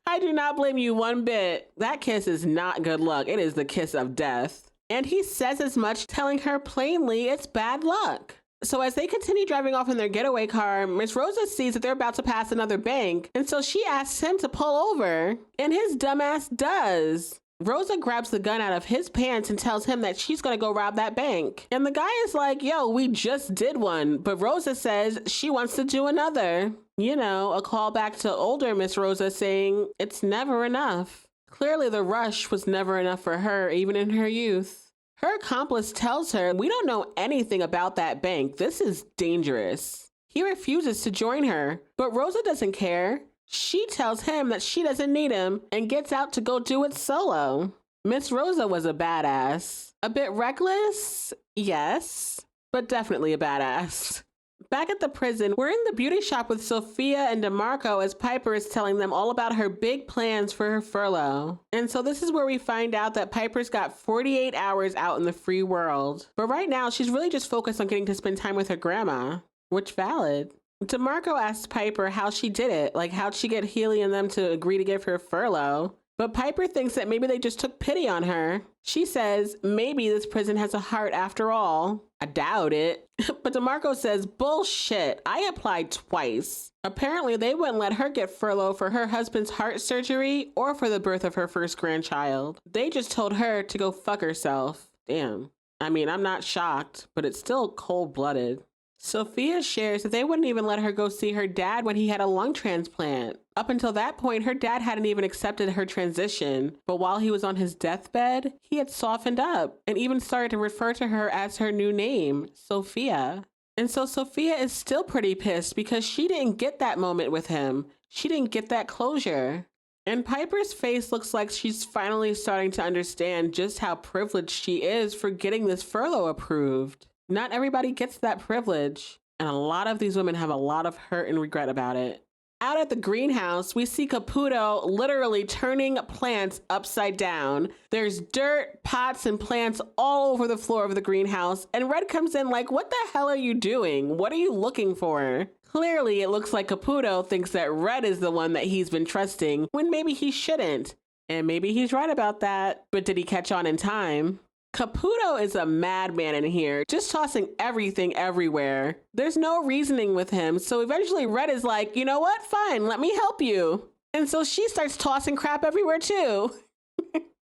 I do not blame you one bit. That kiss is not good luck. It is the kiss of death. And he says as much, telling her plainly it's bad luck. So as they continue driving off in their getaway car, Miss Rosa sees that they're about to pass another bank. And so she asks him to pull over. And his dumbass does. Rosa grabs the gun out of his pants and tells him that she's going to go rob that bank. And the guy is like, yo, we just did one. But Rosa says she wants to do another. You know, a callback to older Miss Rosa saying it's never enough. Clearly, the rush was never enough for her, even in her youth. Her accomplice tells her, "We don't know anything about that bank. This is dangerous." He refuses to join her, but Rosa doesn't care. She tells him that she doesn't need him and gets out to go do it solo. Miss Rosa was a badass. A bit reckless? Yes, but definitely a badass. Back at the prison, we're in the beauty shop with Sophia and DeMarco as Piper is telling them all about her big plans for her furlough. And so this is where we find out that Piper's got 48 hours out in the free world. But right now, she's really just focused on getting to spend time with her grandma, which valid. DeMarco asks Piper how she did it, like how'd she get Healy and them to agree to give her furlough? But Piper thinks that maybe they just took pity on her. She says, maybe this prison has a heart after all. I doubt it. But DeMarco says, bullshit, I applied twice. Apparently, they wouldn't let her get furlough for her husband's heart surgery or for the birth of her first grandchild. They just told her to go fuck herself. Damn. I mean, I'm not shocked, but it's still cold-blooded. Sophia shares that they wouldn't even let her go see her dad when he had a lung transplant. Up until that point, her dad hadn't even accepted her transition. But while he was on his deathbed, he had softened up and even started to refer to her as her new name, Sophia. And so Sophia is still pretty pissed because she didn't get that moment with him. She didn't get that closure. And Piper's face looks like she's finally starting to understand just how privileged she is for getting this furlough approved. Not everybody gets that privilege, and a lot of these women have a lot of hurt and regret about it. Out at the greenhouse, we see Caputo literally turning plants upside down. There's dirt, pots, and plants all over the floor of the greenhouse, and Red comes in like, what the hell are you doing? What are you looking for? Clearly, it looks like Caputo thinks that Red is the one that he's been trusting, when maybe he shouldn't. And maybe he's right about that, but did he catch on in time? Caputo is a madman in here, just tossing everything everywhere. There's no reasoning with him, so eventually Red is like, you know what? Fine, let me help you. And so she starts tossing crap everywhere too.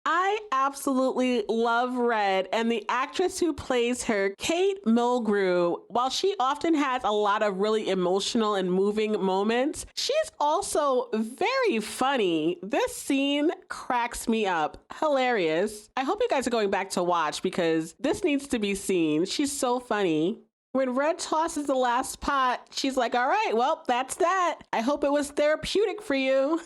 I absolutely love Red, and the actress who plays her, Kate Mulgrew, while she often has a lot of really emotional and moving moments, she's also very funny. This scene cracks me up. Hilarious. I hope you guys are going back to watch because this needs to be seen. She's so funny. When Red tosses the last pot, she's like, all right, well, that's that. I hope it was therapeutic for you.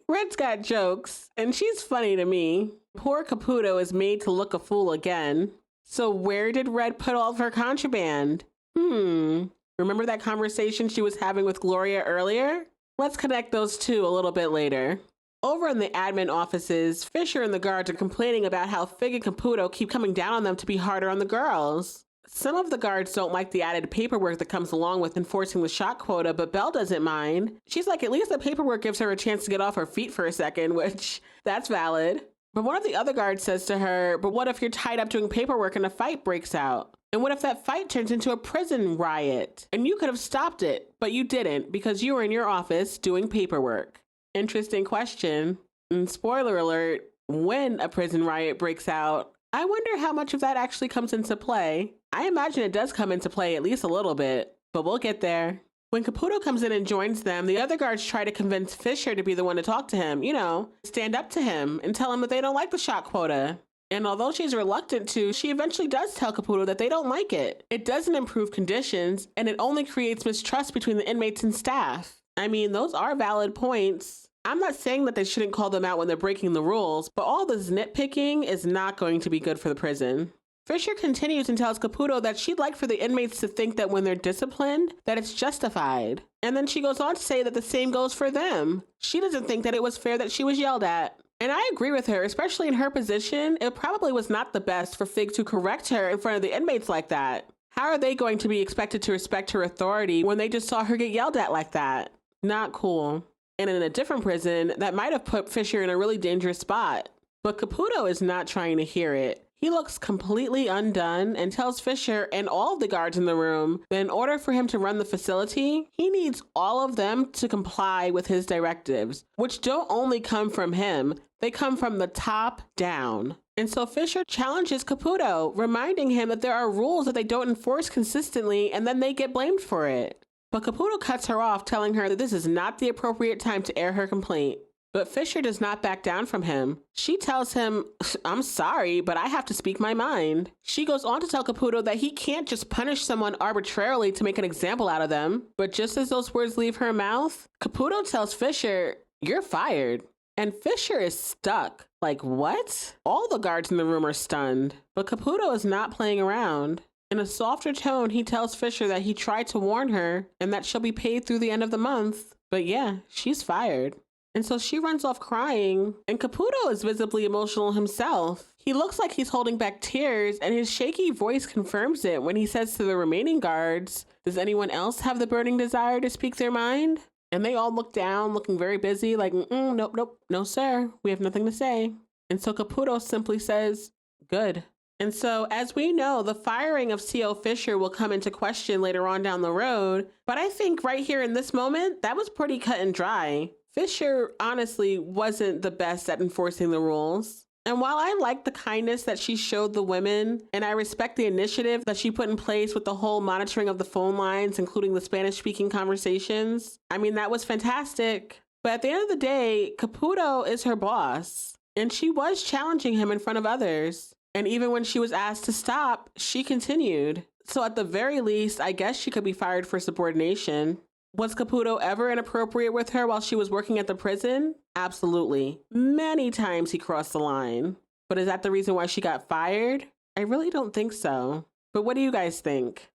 Red's got jokes, and she's funny to me. Poor Caputo is made to look a fool again. So where did Red put all of her contraband? Remember that conversation she was having with Gloria earlier? Let's connect those two a little bit later. Over in the admin offices, Fischer and the guards are complaining about how Fig and Caputo keep coming down on them to be harder on the girls. Some of the guards don't like the added paperwork that comes along with enforcing the shot quota, but Belle doesn't mind. She's like, at least the paperwork gives her a chance to get off her feet for a second, which, that's valid. But one of the other guards says to her, but what if you're tied up doing paperwork and a fight breaks out? And what if that fight turns into a prison riot? And you could have stopped it, but you didn't because you were in your office doing paperwork. Interesting question. And spoiler alert, when a prison riot breaks out, I wonder how much of that actually comes into play. I imagine it does come into play at least a little bit, but we'll get there. When Caputo comes in and joins them, the other guards try to convince Fischer to be the one to talk to him, you know, stand up to him and tell him that they don't like the shot quota. And although she's reluctant to, she eventually does tell Caputo that they don't like it. It doesn't improve conditions, and it only creates mistrust between the inmates and staff. I mean, those are valid points. I'm not saying that they shouldn't call them out when they're breaking the rules, but all this nitpicking is not going to be good for the prison. Fischer continues and tells Caputo that she'd like for the inmates to think that when they're disciplined, that it's justified. And then she goes on to say that the same goes for them. She doesn't think that it was fair that she was yelled at. And I agree with her, especially in her position, it probably was not the best for Fig to correct her in front of the inmates like that. How are they going to be expected to respect her authority when they just saw her get yelled at like that? Not cool. And in a different prison, that might have put Fischer in a really dangerous spot. But Caputo is not trying to hear it. He looks completely undone and tells Fischer and all of the guards in the room that in order for him to run the facility, he needs all of them to comply with his directives, which don't only come from him, they come from the top down. And so Fischer challenges Caputo, reminding him that there are rules that they don't enforce consistently and then they get blamed for it. But Caputo cuts her off, telling her that this is not the appropriate time to air her complaint. But Fischer does not back down from him. She tells him, I'm sorry, but I have to speak my mind. She goes on to tell Caputo that he can't just punish someone arbitrarily to make an example out of them. But just as those words leave her mouth, Caputo tells Fischer, you're fired. And Fischer is stuck. Like, what? All the guards in the room are stunned. But Caputo is not playing around. In a softer tone, he tells Fischer that he tried to warn her and that she'll be paid through the end of the month. But yeah, she's fired. And so she runs off crying, and Caputo is visibly emotional himself. He looks like he's holding back tears, and his shaky voice confirms it when he says to the remaining guards, does anyone else have the burning desire to speak their mind? And they all look down, looking very busy, like, nope, no sir, we have nothing to say. And so Caputo simply says, good. And so, as we know, the firing of C.O. Fischer will come into question later on down the road, but I think right here in this moment, that was pretty cut and dry. Fischer honestly wasn't the best at enforcing the rules. And while I like the kindness that she showed the women, and I respect the initiative that she put in place with the whole monitoring of the phone lines, including the Spanish-speaking conversations, I mean, that was fantastic. But at the end of the day, Caputo is her boss, and she was challenging him in front of others. And even when she was asked to stop, she continued. So at the very least, I guess she could be fired for subordination. Was Caputo ever inappropriate with her while she was working at the prison? Absolutely. Many times he crossed the line. But is that the reason why she got fired? I really don't think so. But what do you guys think?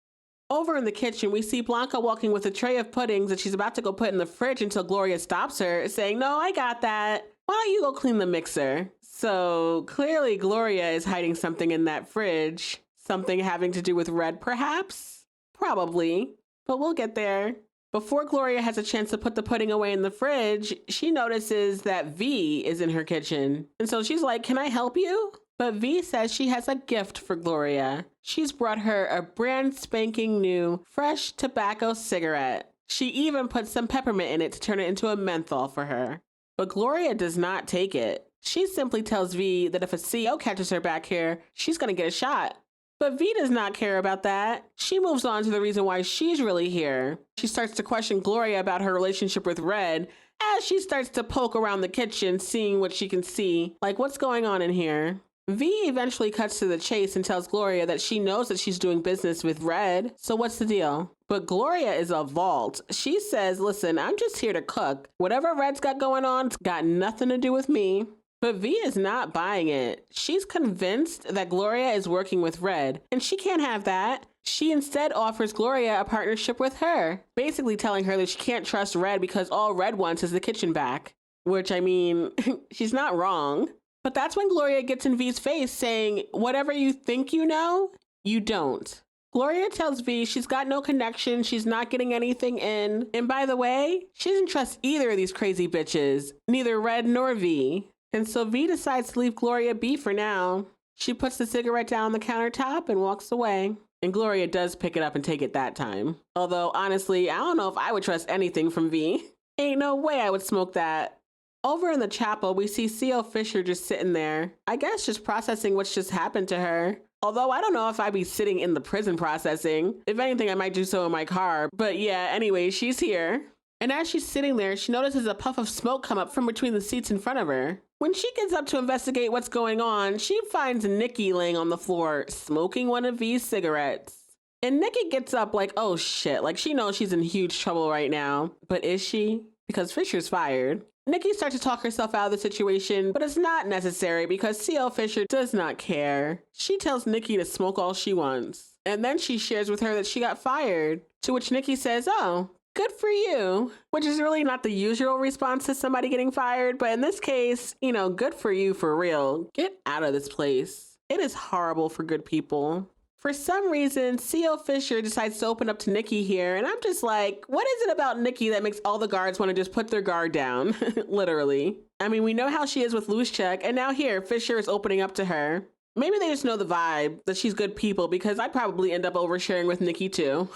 Over in the kitchen, we see Blanca walking with a tray of puddings that she's about to go put in the fridge until Gloria stops her, saying, no, I got that. Why don't you go clean the mixer? So clearly Gloria is hiding something in that fridge. Something having to do with Red, perhaps? Probably. But we'll get there. Before Gloria has a chance to put the pudding away in the fridge, she notices that V is in her kitchen. And so she's like, can I help you? But V says she has a gift for Gloria. She's brought her a brand spanking new, fresh tobacco cigarette. She even put some peppermint in it to turn it into a menthol for her. But Gloria does not take it. She simply tells V that if a CO catches her back here, she's going to get a shot. But V does not care about that. She moves on to the reason why she's really here. She starts to question Gloria about her relationship with Red as she starts to poke around the kitchen, seeing what she can see. Like, what's going on in here? V eventually cuts to the chase and tells Gloria that she knows that she's doing business with Red. So what's the deal? But Gloria is a vault. She says, listen, I'm just here to cook. Whatever Red's got going on, it's got nothing to do with me. But V is not buying it. She's convinced that Gloria is working with Red, and she can't have that. She instead offers Gloria a partnership with her, basically telling her that she can't trust Red because all Red wants is the kitchen back. Which, I mean, she's not wrong. But that's when Gloria gets in V's face saying, whatever you think you know, you don't. Gloria tells V she's got no connection, she's not getting anything in. And by the way, she doesn't trust either of these crazy bitches, neither Red nor V. And so V decides to leave Gloria be for now. She puts the cigarette down on the countertop and walks away. And Gloria does pick it up and take it that time. Although, honestly, I don't know if I would trust anything from V. Ain't no way I would smoke that. Over in the chapel, we see C.O. Fischer just sitting there. I guess just processing what's just happened to her. Although I don't know if I'd be sitting in the prison processing. If anything, I might do so in my car. But yeah, anyway, she's here. And as she's sitting there, she notices a puff of smoke come up from between the seats in front of her. When she gets up to investigate what's going on, she finds Nikki laying on the floor, smoking one of V's cigarettes. And Nikki gets up like, oh shit, like she knows she's in huge trouble right now. But is she? Because Fischer's fired. Nikki starts to talk herself out of the situation, but it's not necessary because C.O. Fischer does not care. She tells Nikki to smoke all she wants. And then she shares with her that she got fired, to which Nikki says, oh, good for you, which is really not the usual response to somebody getting fired. But in this case, you know, good for you for real. Get out of this place. It is horrible for good people. For some reason, C.O. Fischer decides to open up to Nikki here. And I'm just like, what is it about Nikki that makes all the guards want to just put their guard down? Literally. I mean, we know how she is with Luschek. And now here, Fischer is opening up to her. Maybe they just know the vibe that she's good people because I'd probably end up oversharing with Nikki too.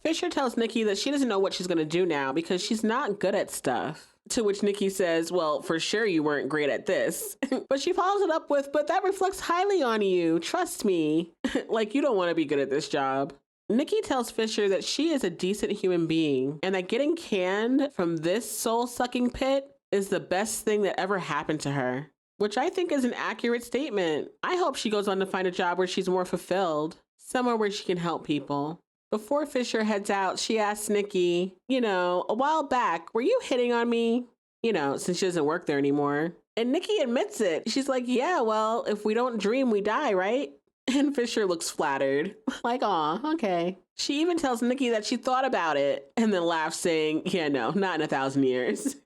Fischer tells Nikki that she doesn't know what she's going to do now because she's not good at stuff. To which Nikki says, well, for sure you weren't great at this. But she follows it up with, but that reflects highly on you. Trust me. Like you don't want to be good at this job. Nikki tells Fischer that she is a decent human being and that getting canned from this soul-sucking pit is the best thing that ever happened to her, which I think is an accurate statement. I hope she goes on to find a job where she's more fulfilled, somewhere where she can help people. Before Fischer heads out, she asks Nikki, a while back, were you hitting on me? Since she doesn't work there anymore. And Nikki admits it. She's like, yeah, well, if we don't dream, we die, right? And Fischer looks flattered. Like, aw, okay. She even tells Nikki that she thought about it and then laughs, saying, yeah, no, not in 1,000 years.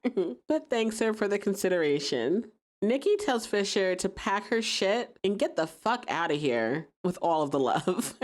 But thanks her for the consideration. Nikki tells Fischer to pack her shit and get the fuck out of here with all of the love.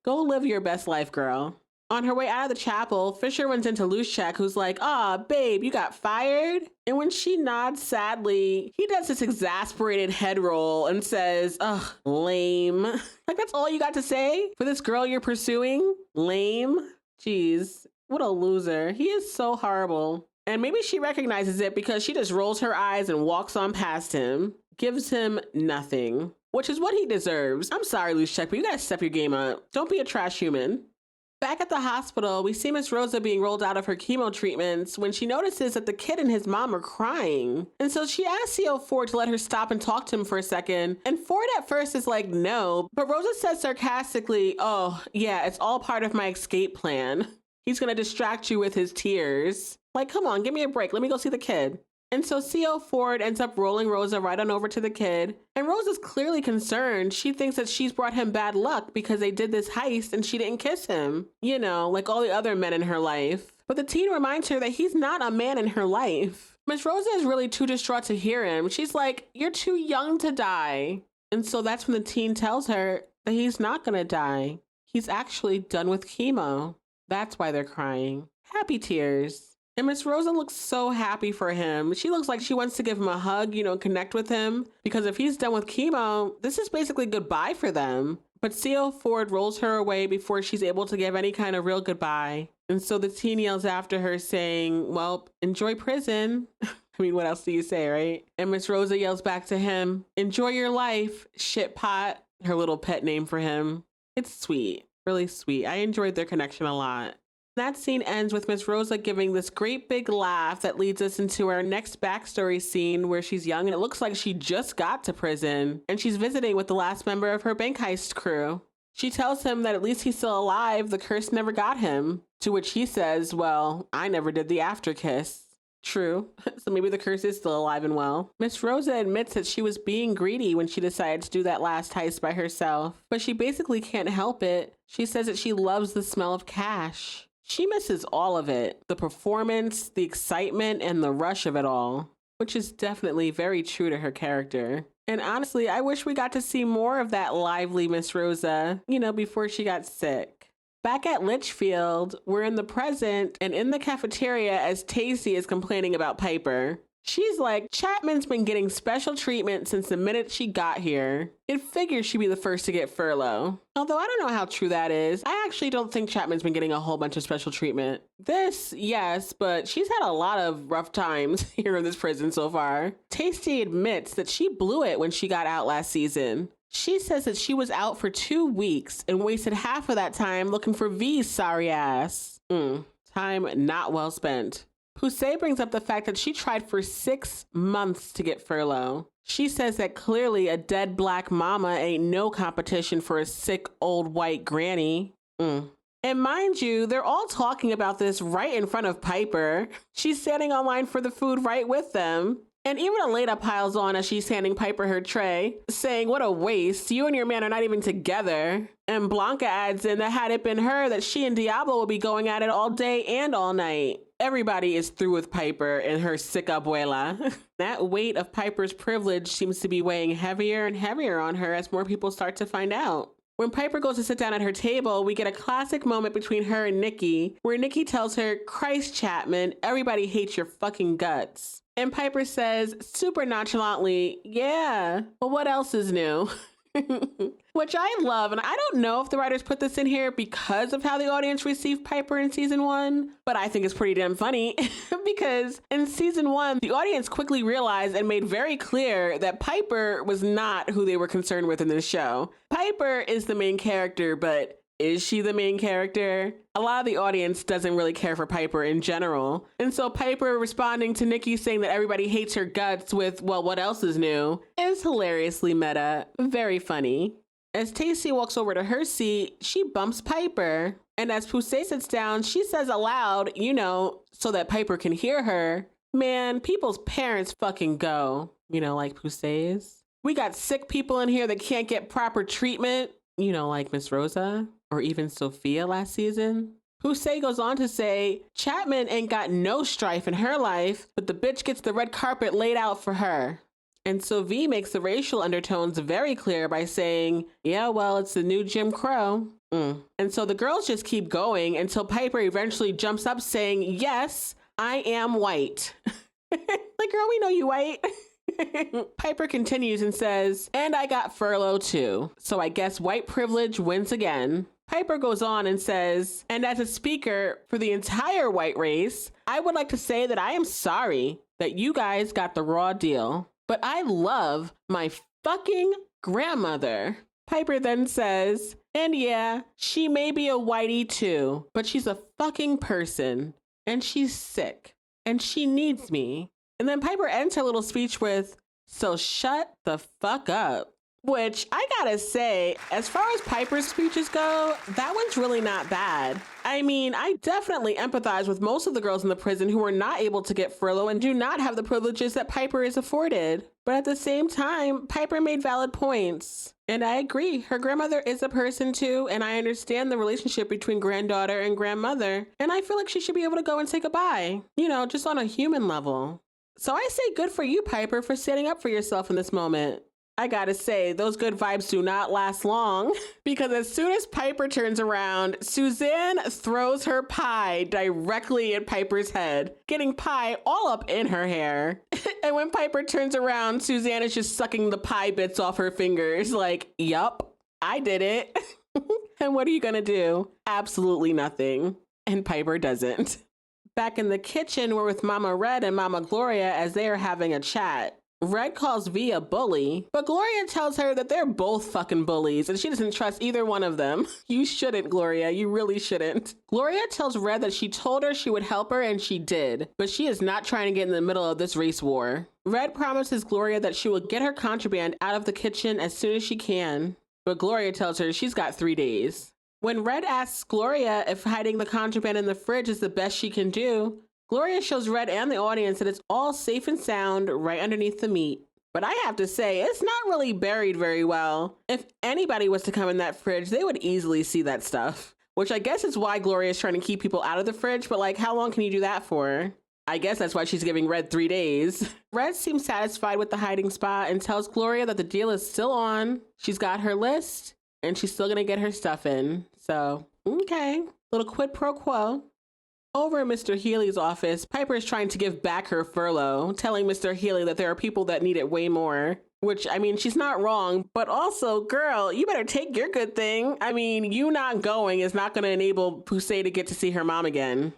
Go live your best life, girl. On her way out of the chapel, Fischer runs into Luschek, who's like, aw, babe, you got fired? And when she nods sadly, he does this exasperated head roll and says, ugh, lame. Like, that's all you got to say for this girl you're pursuing? Lame? Jeez, what a loser. He is so horrible. And maybe she recognizes it because she just rolls her eyes and walks on past him, gives him nothing, which is what he deserves. I'm sorry, Luschek, but you gotta step your game up. Don't be a trash human. Back at the hospital, we see Miss Rosa being rolled out of her chemo treatments when she notices that the kid and his mom are crying. And so she asks CO Ford to let her stop and talk to him for a second. And Ford at first is like, no, but Rosa says sarcastically, oh, yeah, it's all part of my escape plan. He's gonna distract you with his tears. Like, come on, give me a break. Let me go see the kid. And so CO Ford ends up rolling Rosa right on over to the kid. And Rosa's clearly concerned. She thinks that she's brought him bad luck because they did this heist and she didn't kiss him. Like all the other men in her life. But the teen reminds her that he's not a man in her life. Miss Rosa is really too distraught to hear him. She's like, you're too young to die. And so that's when the teen tells her that he's not gonna die. He's actually done with chemo. That's why they're crying. Happy tears. And Miss Rosa looks so happy for him. She looks like she wants to give him a hug, connect with him. Because if he's done with chemo, this is basically goodbye for them. But CO Ford rolls her away before she's able to give any kind of real goodbye. And so the teen yells after her saying, well, enjoy prison. I mean, what else do you say, right? And Miss Rosa yells back to him, enjoy your life, shitpot, her little pet name for him. It's sweet, really sweet. I enjoyed their connection a lot. That scene ends with Miss Rosa giving this great big laugh that leads us into our next backstory scene where she's young and it looks like she just got to prison and she's visiting with the last member of her bank heist crew. She tells him that at least he's still alive, the curse never got him. To which he says, well, I never did the after kiss. True. So maybe the curse is still alive and well. Miss Rosa admits that she was being greedy when she decided to do that last heist by herself, but she basically can't help it. She says that she loves the smell of cash. She misses all of it, the performance, the excitement, and the rush of it all, which is definitely very true to her character. And honestly, I wish we got to see more of that lively Miss Rosa, before she got sick. Back at Litchfield, we're in the present and in the cafeteria as Tacy is complaining about Piper. She's like, Chapman's been getting special treatment since the minute she got here. It figures she'd be the first to get furlough. Although I don't know how true that is. I actually don't think Chapman's been getting a whole bunch of special treatment. This, yes, but she's had a lot of rough times here in this prison so far. Tasty admits that she blew it when she got out last season. She says that she was out for 2 weeks and wasted half of that time looking for V's sorry ass. Time not well spent. Poussey brings up the fact that she tried for 6 months to get furlough. She says that clearly a dead black mama ain't no competition for a sick old white granny. And mind you, they're all talking about this right in front of Piper. She's standing online for the food right with them. And even Elena piles on as she's handing Piper her tray, saying, what a waste. You and your man are not even together. And Blanca adds in that had it been her, that she and Diablo will be going at it all day and all night. Everybody is through with Piper and her sick abuela. That weight of Piper's privilege seems to be weighing heavier and heavier on her as more people start to find out. When Piper goes to sit down at her table, we get a classic moment between her and Nikki, where Nikki tells her, Christ, Chapman, everybody hates your fucking guts. And Piper says, super nonchalantly, yeah, well, what else is new? Which I love, and I don't know if the writers put this in here because of how the audience received Piper in season 1, but I think it's pretty damn funny because in season 1, the audience quickly realized and made very clear that Piper was not who they were concerned with in this show. Piper is the main character, but Is she the main character? A lot of the audience doesn't really care for Piper in general. And so Piper responding to Nikki saying that everybody hates her guts with, well, what else is new, is hilariously meta. Very funny. As Tacy walks over to her seat, she bumps Piper. And as Poussey sits down, she says aloud, so that Piper can hear her, man, people's parents fucking go. Like Poussey's. We got sick people in here that can't get proper treatment, like Miss Rosa. Or even Sophia last season. Poussey goes on to say, Chapman ain't got no strife in her life, but the bitch gets the red carpet laid out for her. And so V makes the racial undertones very clear by saying, yeah, well, it's the new Jim Crow. And so the girls just keep going until Piper eventually jumps up saying, yes, I am white. Like, girl, we know you white. Piper continues and says, and I got Furlough too. So I guess white privilege wins again. Piper goes on and says, and as a speaker for the entire white race, I would like to say that I am sorry that you guys got the raw deal, but I love my fucking grandmother. Piper then says, and yeah, she may be a whitey too, but she's a fucking person and she's sick and she needs me. And then Piper ends her little speech with, so shut the fuck up. Which I gotta say, as far as Piper's speeches go, that one's really not bad. I mean, I definitely empathize with most of the girls in the prison who are not able to get furlough and do not have the privileges that Piper is afforded. But at the same time, Piper made valid points. And I agree, her grandmother is a person too, and I understand the relationship between granddaughter and grandmother. And I feel like she should be able to go and say goodbye, just on a human level. So I say good for you, Piper, for standing up for yourself in this moment. I gotta say, those good vibes do not last long because as soon as Piper turns around, Suzanne throws her pie directly at Piper's head, getting pie all up in her hair. And when Piper turns around, Suzanne is just sucking the pie bits off her fingers like, yup, I did it. And what are you gonna do? Absolutely nothing. And Piper doesn't. Back in the kitchen, we're with Mama Red and Mama Gloria as they are having a chat. Red calls V a bully, but Gloria tells her that they're both fucking bullies and she doesn't trust either one of them. You shouldn't, Gloria. You really shouldn't. Gloria tells Red that she told her she would help her and she did, but she is not trying to get in the middle of this race war. Red promises Gloria that she will get her contraband out of the kitchen as soon as she can, but Gloria tells her she's got 3 days. When Red asks Gloria if hiding the contraband in the fridge is the best she can do, Gloria shows Red and the audience that it's all safe and sound right underneath the meat. But I have to say, it's not really buried very well. If anybody was to come in that fridge, they would easily see that stuff. Which I guess is why Gloria is trying to keep people out of the fridge, but like, how long can you do that for? I guess that's why she's giving Red 3 days. Red seems satisfied with the hiding spot and tells Gloria that the deal is still on. She's got her list and she's still gonna get her stuff in. So, okay, little quid pro quo. Over in Mr. Healy's office, Piper is trying to give back her furlough, telling Mr. Healy that there are people that need it way more. Which, I mean, she's not wrong, but also, girl, you better take your good thing. I mean, you not going is not going to enable Poussey to get to see her mom again,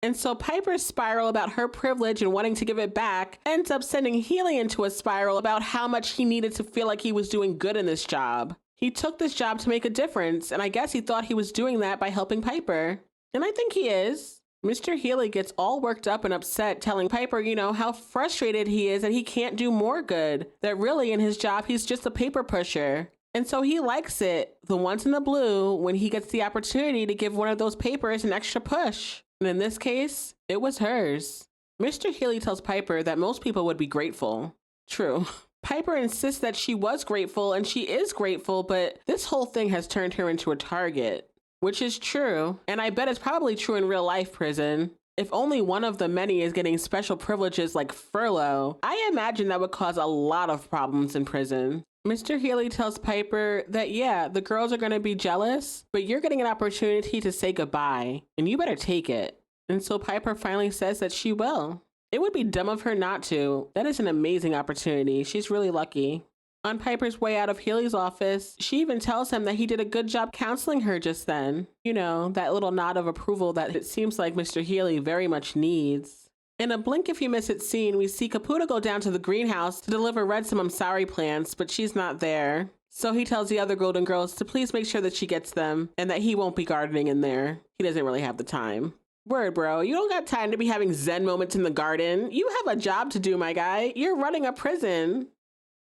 And so Piper's spiral about her privilege and wanting to give it back ends up sending Healy into a spiral about how much he needed to feel like he was doing good in this job. He took this job to make a difference, and I guess he thought he was doing that by helping Piper. And I think he is. Mr. Healy gets all worked up and upset, telling Piper, how frustrated he is that he can't do more good. That really in his job, he's just a paper pusher. And so he likes it, the once in the blue, when he gets the opportunity to give one of those papers an extra push. And in this case, it was hers. Mr. Healy tells Piper that most people would be grateful. True. Piper insists that she was grateful and she is grateful, but this whole thing has turned her into a target. Which is true, and I bet it's probably true in real life prison. If only one of the many is getting special privileges like furlough, I imagine that would cause a lot of problems in prison. Mr. Healy tells Piper that, yeah, the girls are going to be jealous, but you're getting an opportunity to say goodbye, and you better take it. And so Piper finally says that she will. It would be dumb of her not to. That is an amazing opportunity. She's really lucky. On Piper's way out of Healy's office, she even tells him that he did a good job counseling her just then. That little nod of approval that it seems like Mr. Healy very much needs. In a blink if you miss it scene, we see Caputo go down to the greenhouse to deliver Red some I'm sorry plants, but she's not there. So he tells the other Golden Girls to please make sure that she gets them and that he won't be gardening in there. He doesn't really have the time. Word, bro. You don't got time to be having Zen moments in the garden. You have a job to do, my guy. You're running a prison.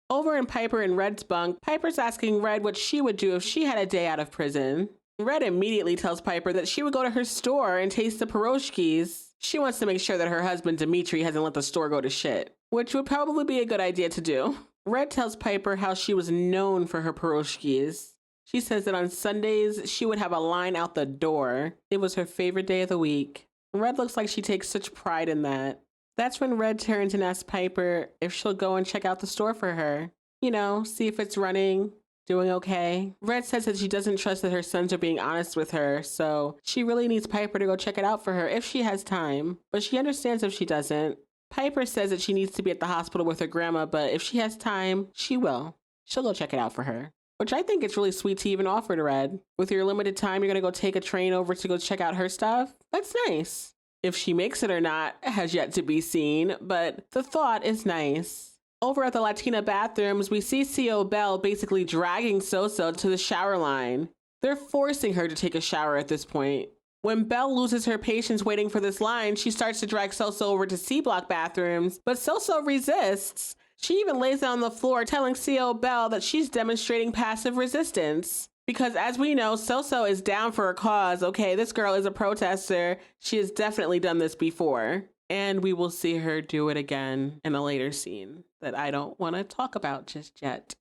Over in Piper and Red's bunk, Piper's asking Red what she would do if she had a day out of prison. Red immediately tells Piper that she would go to her store and taste the pierogies. She wants to make sure that her husband Dimitri hasn't let the store go to shit, which would probably be a good idea to do. Red tells Piper how she was known for her pierogies. She says that on Sundays, she would have a line out the door. It was her favorite day of the week. Red looks like she takes such pride in that. That's when Red turns and asks Piper if she'll go and check out the store for her. You know, see if it's running, doing okay. Red says that she doesn't trust that her sons are being honest with her, so she really needs Piper to go check it out for her if she has time. But she understands if she doesn't. Piper says that she needs to be at the hospital with her grandma, but if she has time, she will. She'll go check it out for her. Which I think it's really sweet to even offer to Red. With your limited time, you're going to go take a train over to go check out her stuff? That's nice. If she makes it or not has yet to be seen, but the thought is nice. Over at the Latina bathrooms, we see CO Bell basically dragging Soso to the shower line. They're forcing her to take a shower at this point. When Belle loses her patience waiting for this line, she starts to drag Soso over to C-block bathrooms, but Soso resists. She even lays down on the floor telling CO Bell that she's demonstrating passive resistance. Because as we know, Soso is down for a cause. Okay, this girl is a protester. She has definitely done this before. And we will see her do it again in a later scene that I don't want to talk about just yet.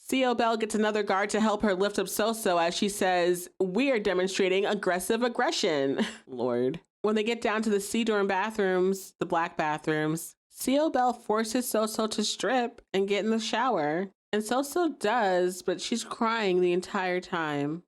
CO Bell gets another guard to help her lift up Soso as she says, "We are demonstrating aggressive aggression." Lord. When they get down to the C-dorm bathrooms, the black bathrooms, CO Bell forces Soso to strip and get in the shower. And Soso does, but she's crying the entire time.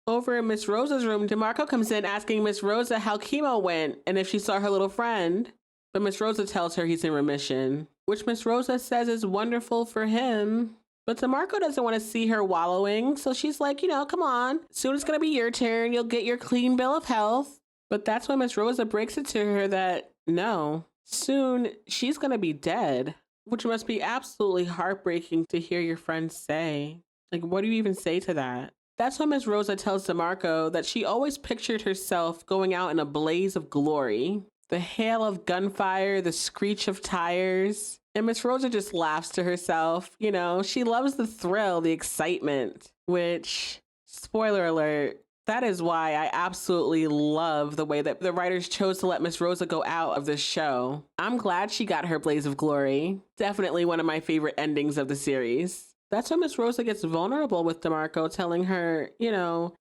Over in Miss Rosa's room, DeMarco comes in asking Miss Rosa how chemo went and if she saw her little friend. But Miss Rosa tells her he's in remission, which Miss Rosa says is wonderful for him. But DeMarco doesn't want to see her wallowing, so she's like, come on. Soon it's going to be your turn. You'll get your clean bill of health. But that's when Miss Rosa breaks it to her that, no, soon she's going to be dead. Which must be absolutely heartbreaking to hear your friends say. Like, what do you even say to that? That's when Miss Rosa tells DeMarco that she always pictured herself going out in a blaze of glory. The hail of gunfire, the screech of tires. And Miss Rosa just laughs to herself. She loves the thrill, the excitement, which, spoiler alert, that is why I absolutely love the way that the writers chose to let Miss Rosa go out of this show. I'm glad she got her blaze of glory. Definitely one of my favorite endings of the series. That's when Miss Rosa gets vulnerable with DeMarco, telling her,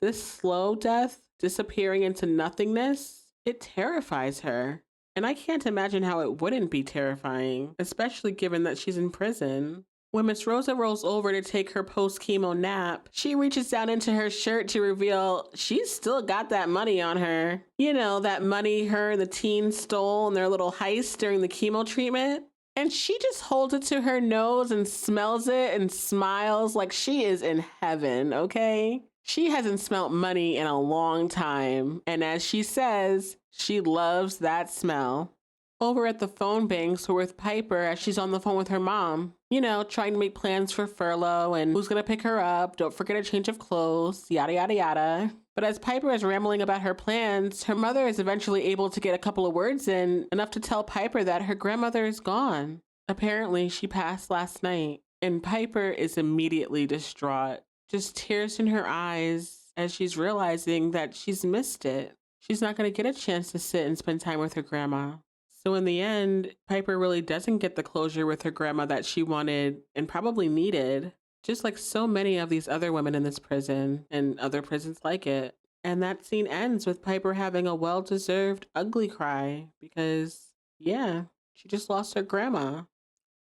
this slow death, disappearing into nothingness, it terrifies her. And I can't imagine how it wouldn't be terrifying, especially given that she's in prison. When Miss Rosa rolls over to take her post-chemo nap, she reaches down into her shirt to reveal she's still got that money on her. That money her and the teen stole in their little heist during the chemo treatment. And she just holds it to her nose and smells it and smiles like she is in heaven, okay? She hasn't smelt money in a long time. And as she says, she loves that smell. Over at the phone banks, we're with Piper as she's on the phone with her mom. Trying to make plans for Furlough and who's going to pick her up. Don't forget a change of clothes, yada, yada, yada. But as Piper is rambling about her plans, her mother is eventually able to get a couple of words in, enough to tell Piper that her grandmother is gone. Apparently, she passed last night. And Piper is immediately distraught. Just tears in her eyes as she's realizing that she's missed it. She's not going to get a chance to sit and spend time with her grandma. So in the end, Piper really doesn't get the closure with her grandma that she wanted and probably needed, just like so many of these other women in this prison and other prisons like it. And that scene ends with Piper having a well-deserved ugly cry because, yeah, she just lost her grandma.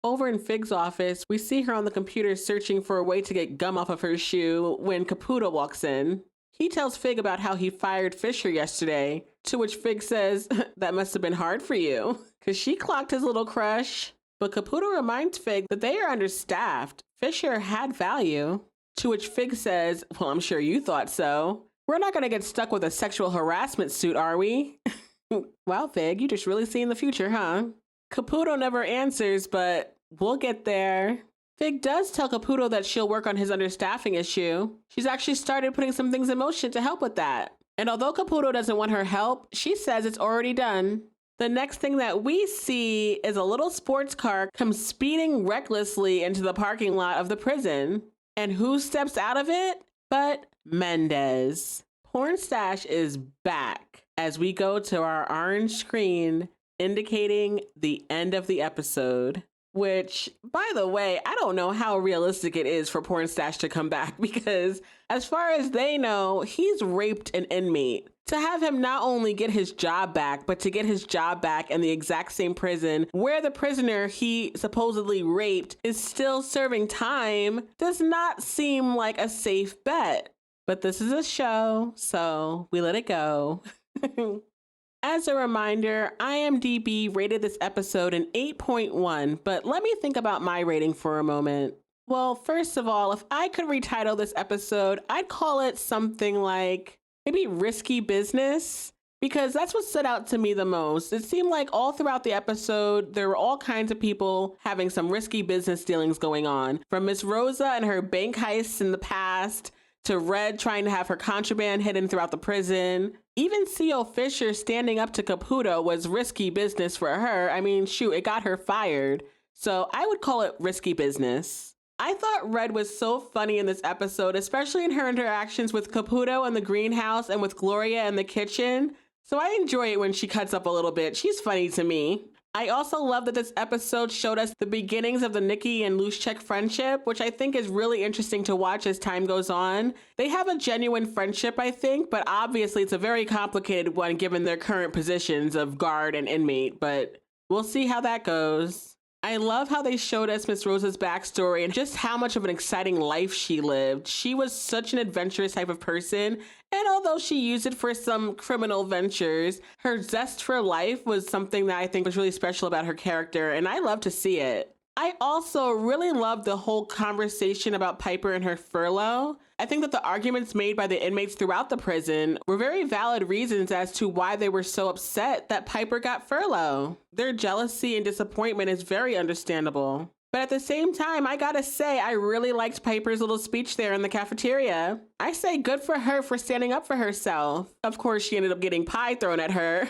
Over in Fig's office, we see her on the computer searching for a way to get gum off of her shoe when Caputo walks in. He tells Fig about how he fired Fischer yesterday, to which Fig says, that must have been hard for you, because she clocked his little crush. But Caputo reminds Fig that they are understaffed. Fischer had value, to which Fig says, well, I'm sure you thought so. We're not going to get stuck with a sexual harassment suit, are we? Wow, Fig, you just really see in the future, huh? Caputo never answers, but we'll get there. Fig does tell Caputo that she'll work on his understaffing issue. She's actually started putting some things in motion to help with that. And although Caputo doesn't want her help, she says it's already done. The next thing that we see is a little sports car come speeding recklessly into the parking lot of the prison. And who steps out of it but Mendez? Porn Stash is back as we go to our orange screen indicating the end of the episode. Which, by the way, I don't know how realistic it is for Porn Stash to come back because as far as they know, he's raped an inmate. To have him not only get his job back, but to get his job back in the exact same prison where the prisoner he supposedly raped is still serving time does not seem like a safe bet. But this is a show, so we let it go. As a reminder, IMDb rated this episode an 8.1, but let me think about my rating for a moment. Well, first of all, if I could retitle this episode, I'd call it something like maybe Risky Business, because that's what stood out to me the most. It seemed like all throughout the episode, there were all kinds of people having some risky business dealings going on, from Miss Rosa and her bank heists in the past, to Red trying to have her contraband hidden throughout the prison. Even CO Fischer standing up to Caputo was risky business for her. I mean, shoot, it got her fired. So I would call it risky business. I thought Red was so funny in this episode, especially in her interactions with Caputo in the greenhouse and with Gloria in the kitchen. So I enjoy it when she cuts up a little bit. She's funny to me. I also love that this episode showed us the beginnings of the Nikki and Luschek friendship, which I think is really interesting to watch as time goes on. They have a genuine friendship, I think, but obviously it's a very complicated one given their current positions of guard and inmate, but we'll see how that goes. I love how they showed us Miss Rosa's backstory and just how much of an exciting life she lived. She was such an adventurous type of person, and although she used it for some criminal ventures, her zest for life was something that I think was really special about her character, and I love to see it. I also really love the whole conversation about Piper and her furlough. I think that the arguments made by the inmates throughout the prison were very valid reasons as to why they were so upset that Piper got furlough. Their jealousy and disappointment is very understandable. But at the same time, I gotta say, I really liked Piper's little speech there in the cafeteria. I say good for her for standing up for herself. Of course, she ended up getting pie thrown at her,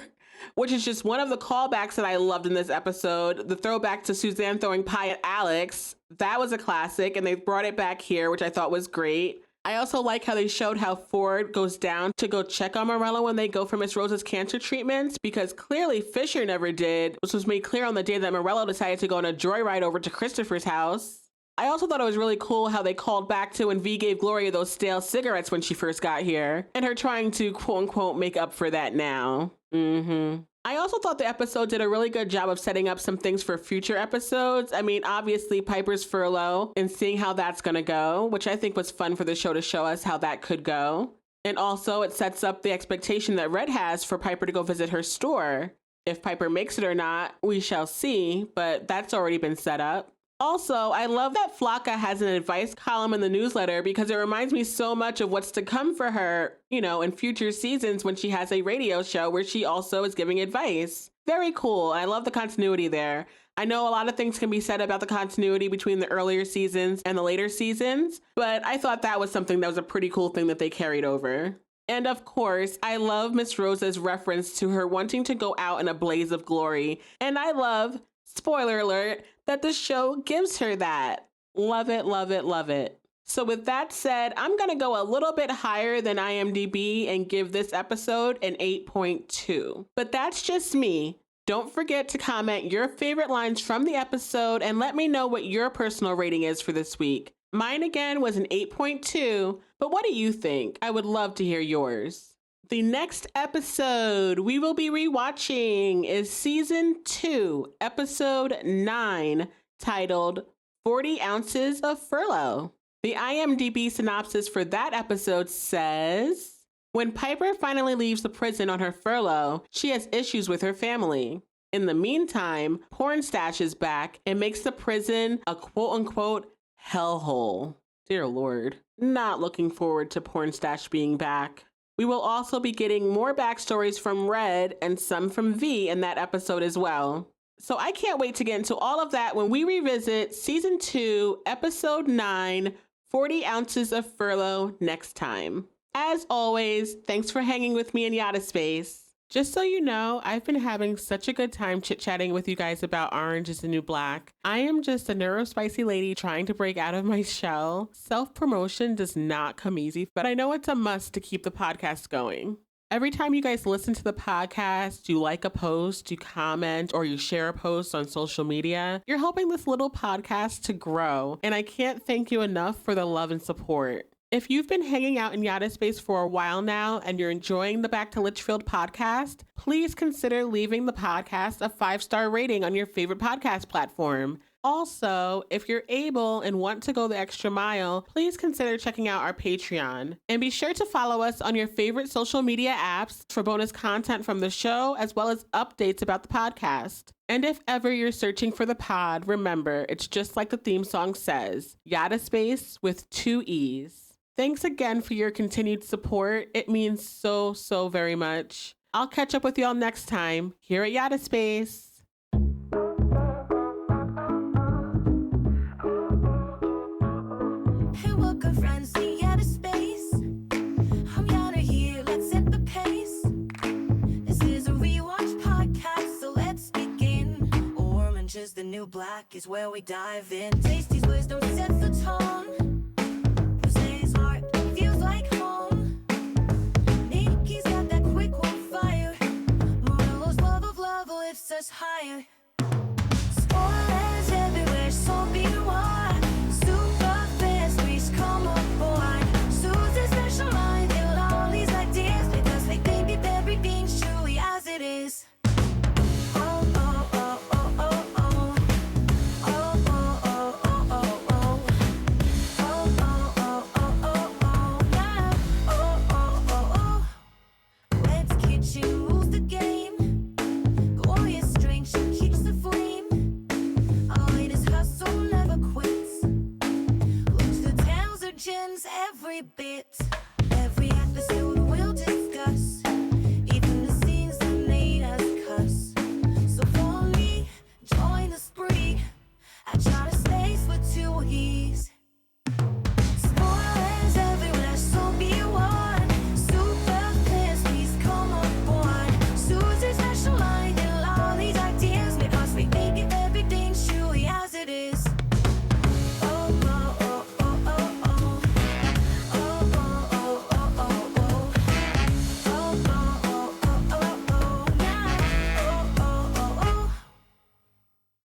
which is just one of the callbacks that I loved in this episode. The throwback to Suzanne throwing pie at Alex. That was a classic, and they brought it back here, which I thought was great. I also like how they showed how Ford goes down to go check on Morello when they go for Miss Rosa's cancer treatments, because clearly Fischer never did, which was made clear on the day that Morello decided to go on a joyride over to Christopher's house. I also thought it was really cool how they called back to when V gave Gloria those stale cigarettes when she first got here, and her trying to quote unquote make up for that now. I also thought the episode did a really good job of setting up some things for future episodes. I mean, obviously Piper's furlough and seeing how that's gonna go, which I think was fun for the show to show us how that could go. And also it sets up the expectation that Red has for Piper to go visit her store. If Piper makes it or not, we shall see, but that's already been set up. Also, I love that Flocka has an advice column in the newsletter because it reminds me so much of what's to come for her, you know, in future seasons when she has a radio show where she also is giving advice. Very cool. I love the continuity there. I know a lot of things can be said about the continuity between the earlier seasons and the later seasons, but I thought that was something that was a pretty cool thing that they carried over. And of course, I love Miss Rosa's reference to her wanting to go out in a blaze of glory. And I love, spoiler alert, that the show gives her that. Love it, love it, love it. So with that said, I'm gonna go a little bit higher than IMDb and give this episode an 8.2. But that's just me. Don't forget to comment your favorite lines from the episode and let me know what your personal rating is for this week. Mine again was an 8.2, but what do you think? I would love to hear yours. The next episode we will be rewatching is Season 2, Episode 9, titled 40 Ounces of Furlough. The IMDb synopsis for that episode says, when Piper finally leaves the prison on her furlough, she has issues with her family. In the meantime, Porn Stash is back and makes the prison a quote-unquote hellhole. Dear Lord, not looking forward to Porn Stash being back. We will also be getting more backstories from Red and some from V in that episode as well. So I can't wait to get into all of that when we revisit Season 2, Episode 9, 40 Ounces of Furlough next time. As always, thanks for hanging with me in Yadda Space. Just so you know, I've been having such a good time chit-chatting with you guys about Orange is the New Black. I am just a neurospicy lady trying to break out of my shell. Self-promotion does not come easy, but I know it's a must to keep the podcast going. Every time you guys listen to the podcast, you like a post, you comment, or you share a post on social media, you're helping this little podcast to grow, and I can't thank you enough for the love and support. If you've been hanging out in Yadda Space for a while now and you're enjoying the Back to Litchfield podcast, please consider leaving the podcast a 5-star rating on your favorite podcast platform. Also, if you're able and want to go the extra mile, please consider checking out our Patreon. And be sure to follow us on your favorite social media apps for bonus content from the show, as well as updates about the podcast. And if ever you're searching for the pod, remember, it's just like the theme song says, Yadda Space with 2 E's. Thanks again for your continued support. It means so, so very much. I'll catch up with y'all next time here at Yadda Space. Hey, welcome friends to Yadda Space. I'm Yadda here, let's set the pace. This is a rewatch podcast, so let's begin. Orange is the new black is where we dive in. Tasty's wisdom sets the tone. Jose's heart feels like home. Nikki's got that quick one fire. Morello's love of love lifts us higher. Spoilers everywhere, so be warned. Super fast, please come aboard. Susie's special mind, they'll all these ideas because they think if everything's truly as it is. Oh, oh, oh, oh, oh, oh. Oh, oh, oh, oh, oh, oh. Oh, oh, oh, oh, oh, oh. Yeah. Oh, oh, oh, oh. Red's kitchen rules the game. Gloria's strength, she keeps the flame. Our latest hustle never quits. Looks the tales are gems every bit. Every episode we'll discuss. Even the scenes that made us cuss. So follow me, join the spree. I try to space with 2 E's. Spoilers everywhere, so be warned. Super fast, please come aboard. Susie's special mind and all these ideas because we make it everything truly as it is.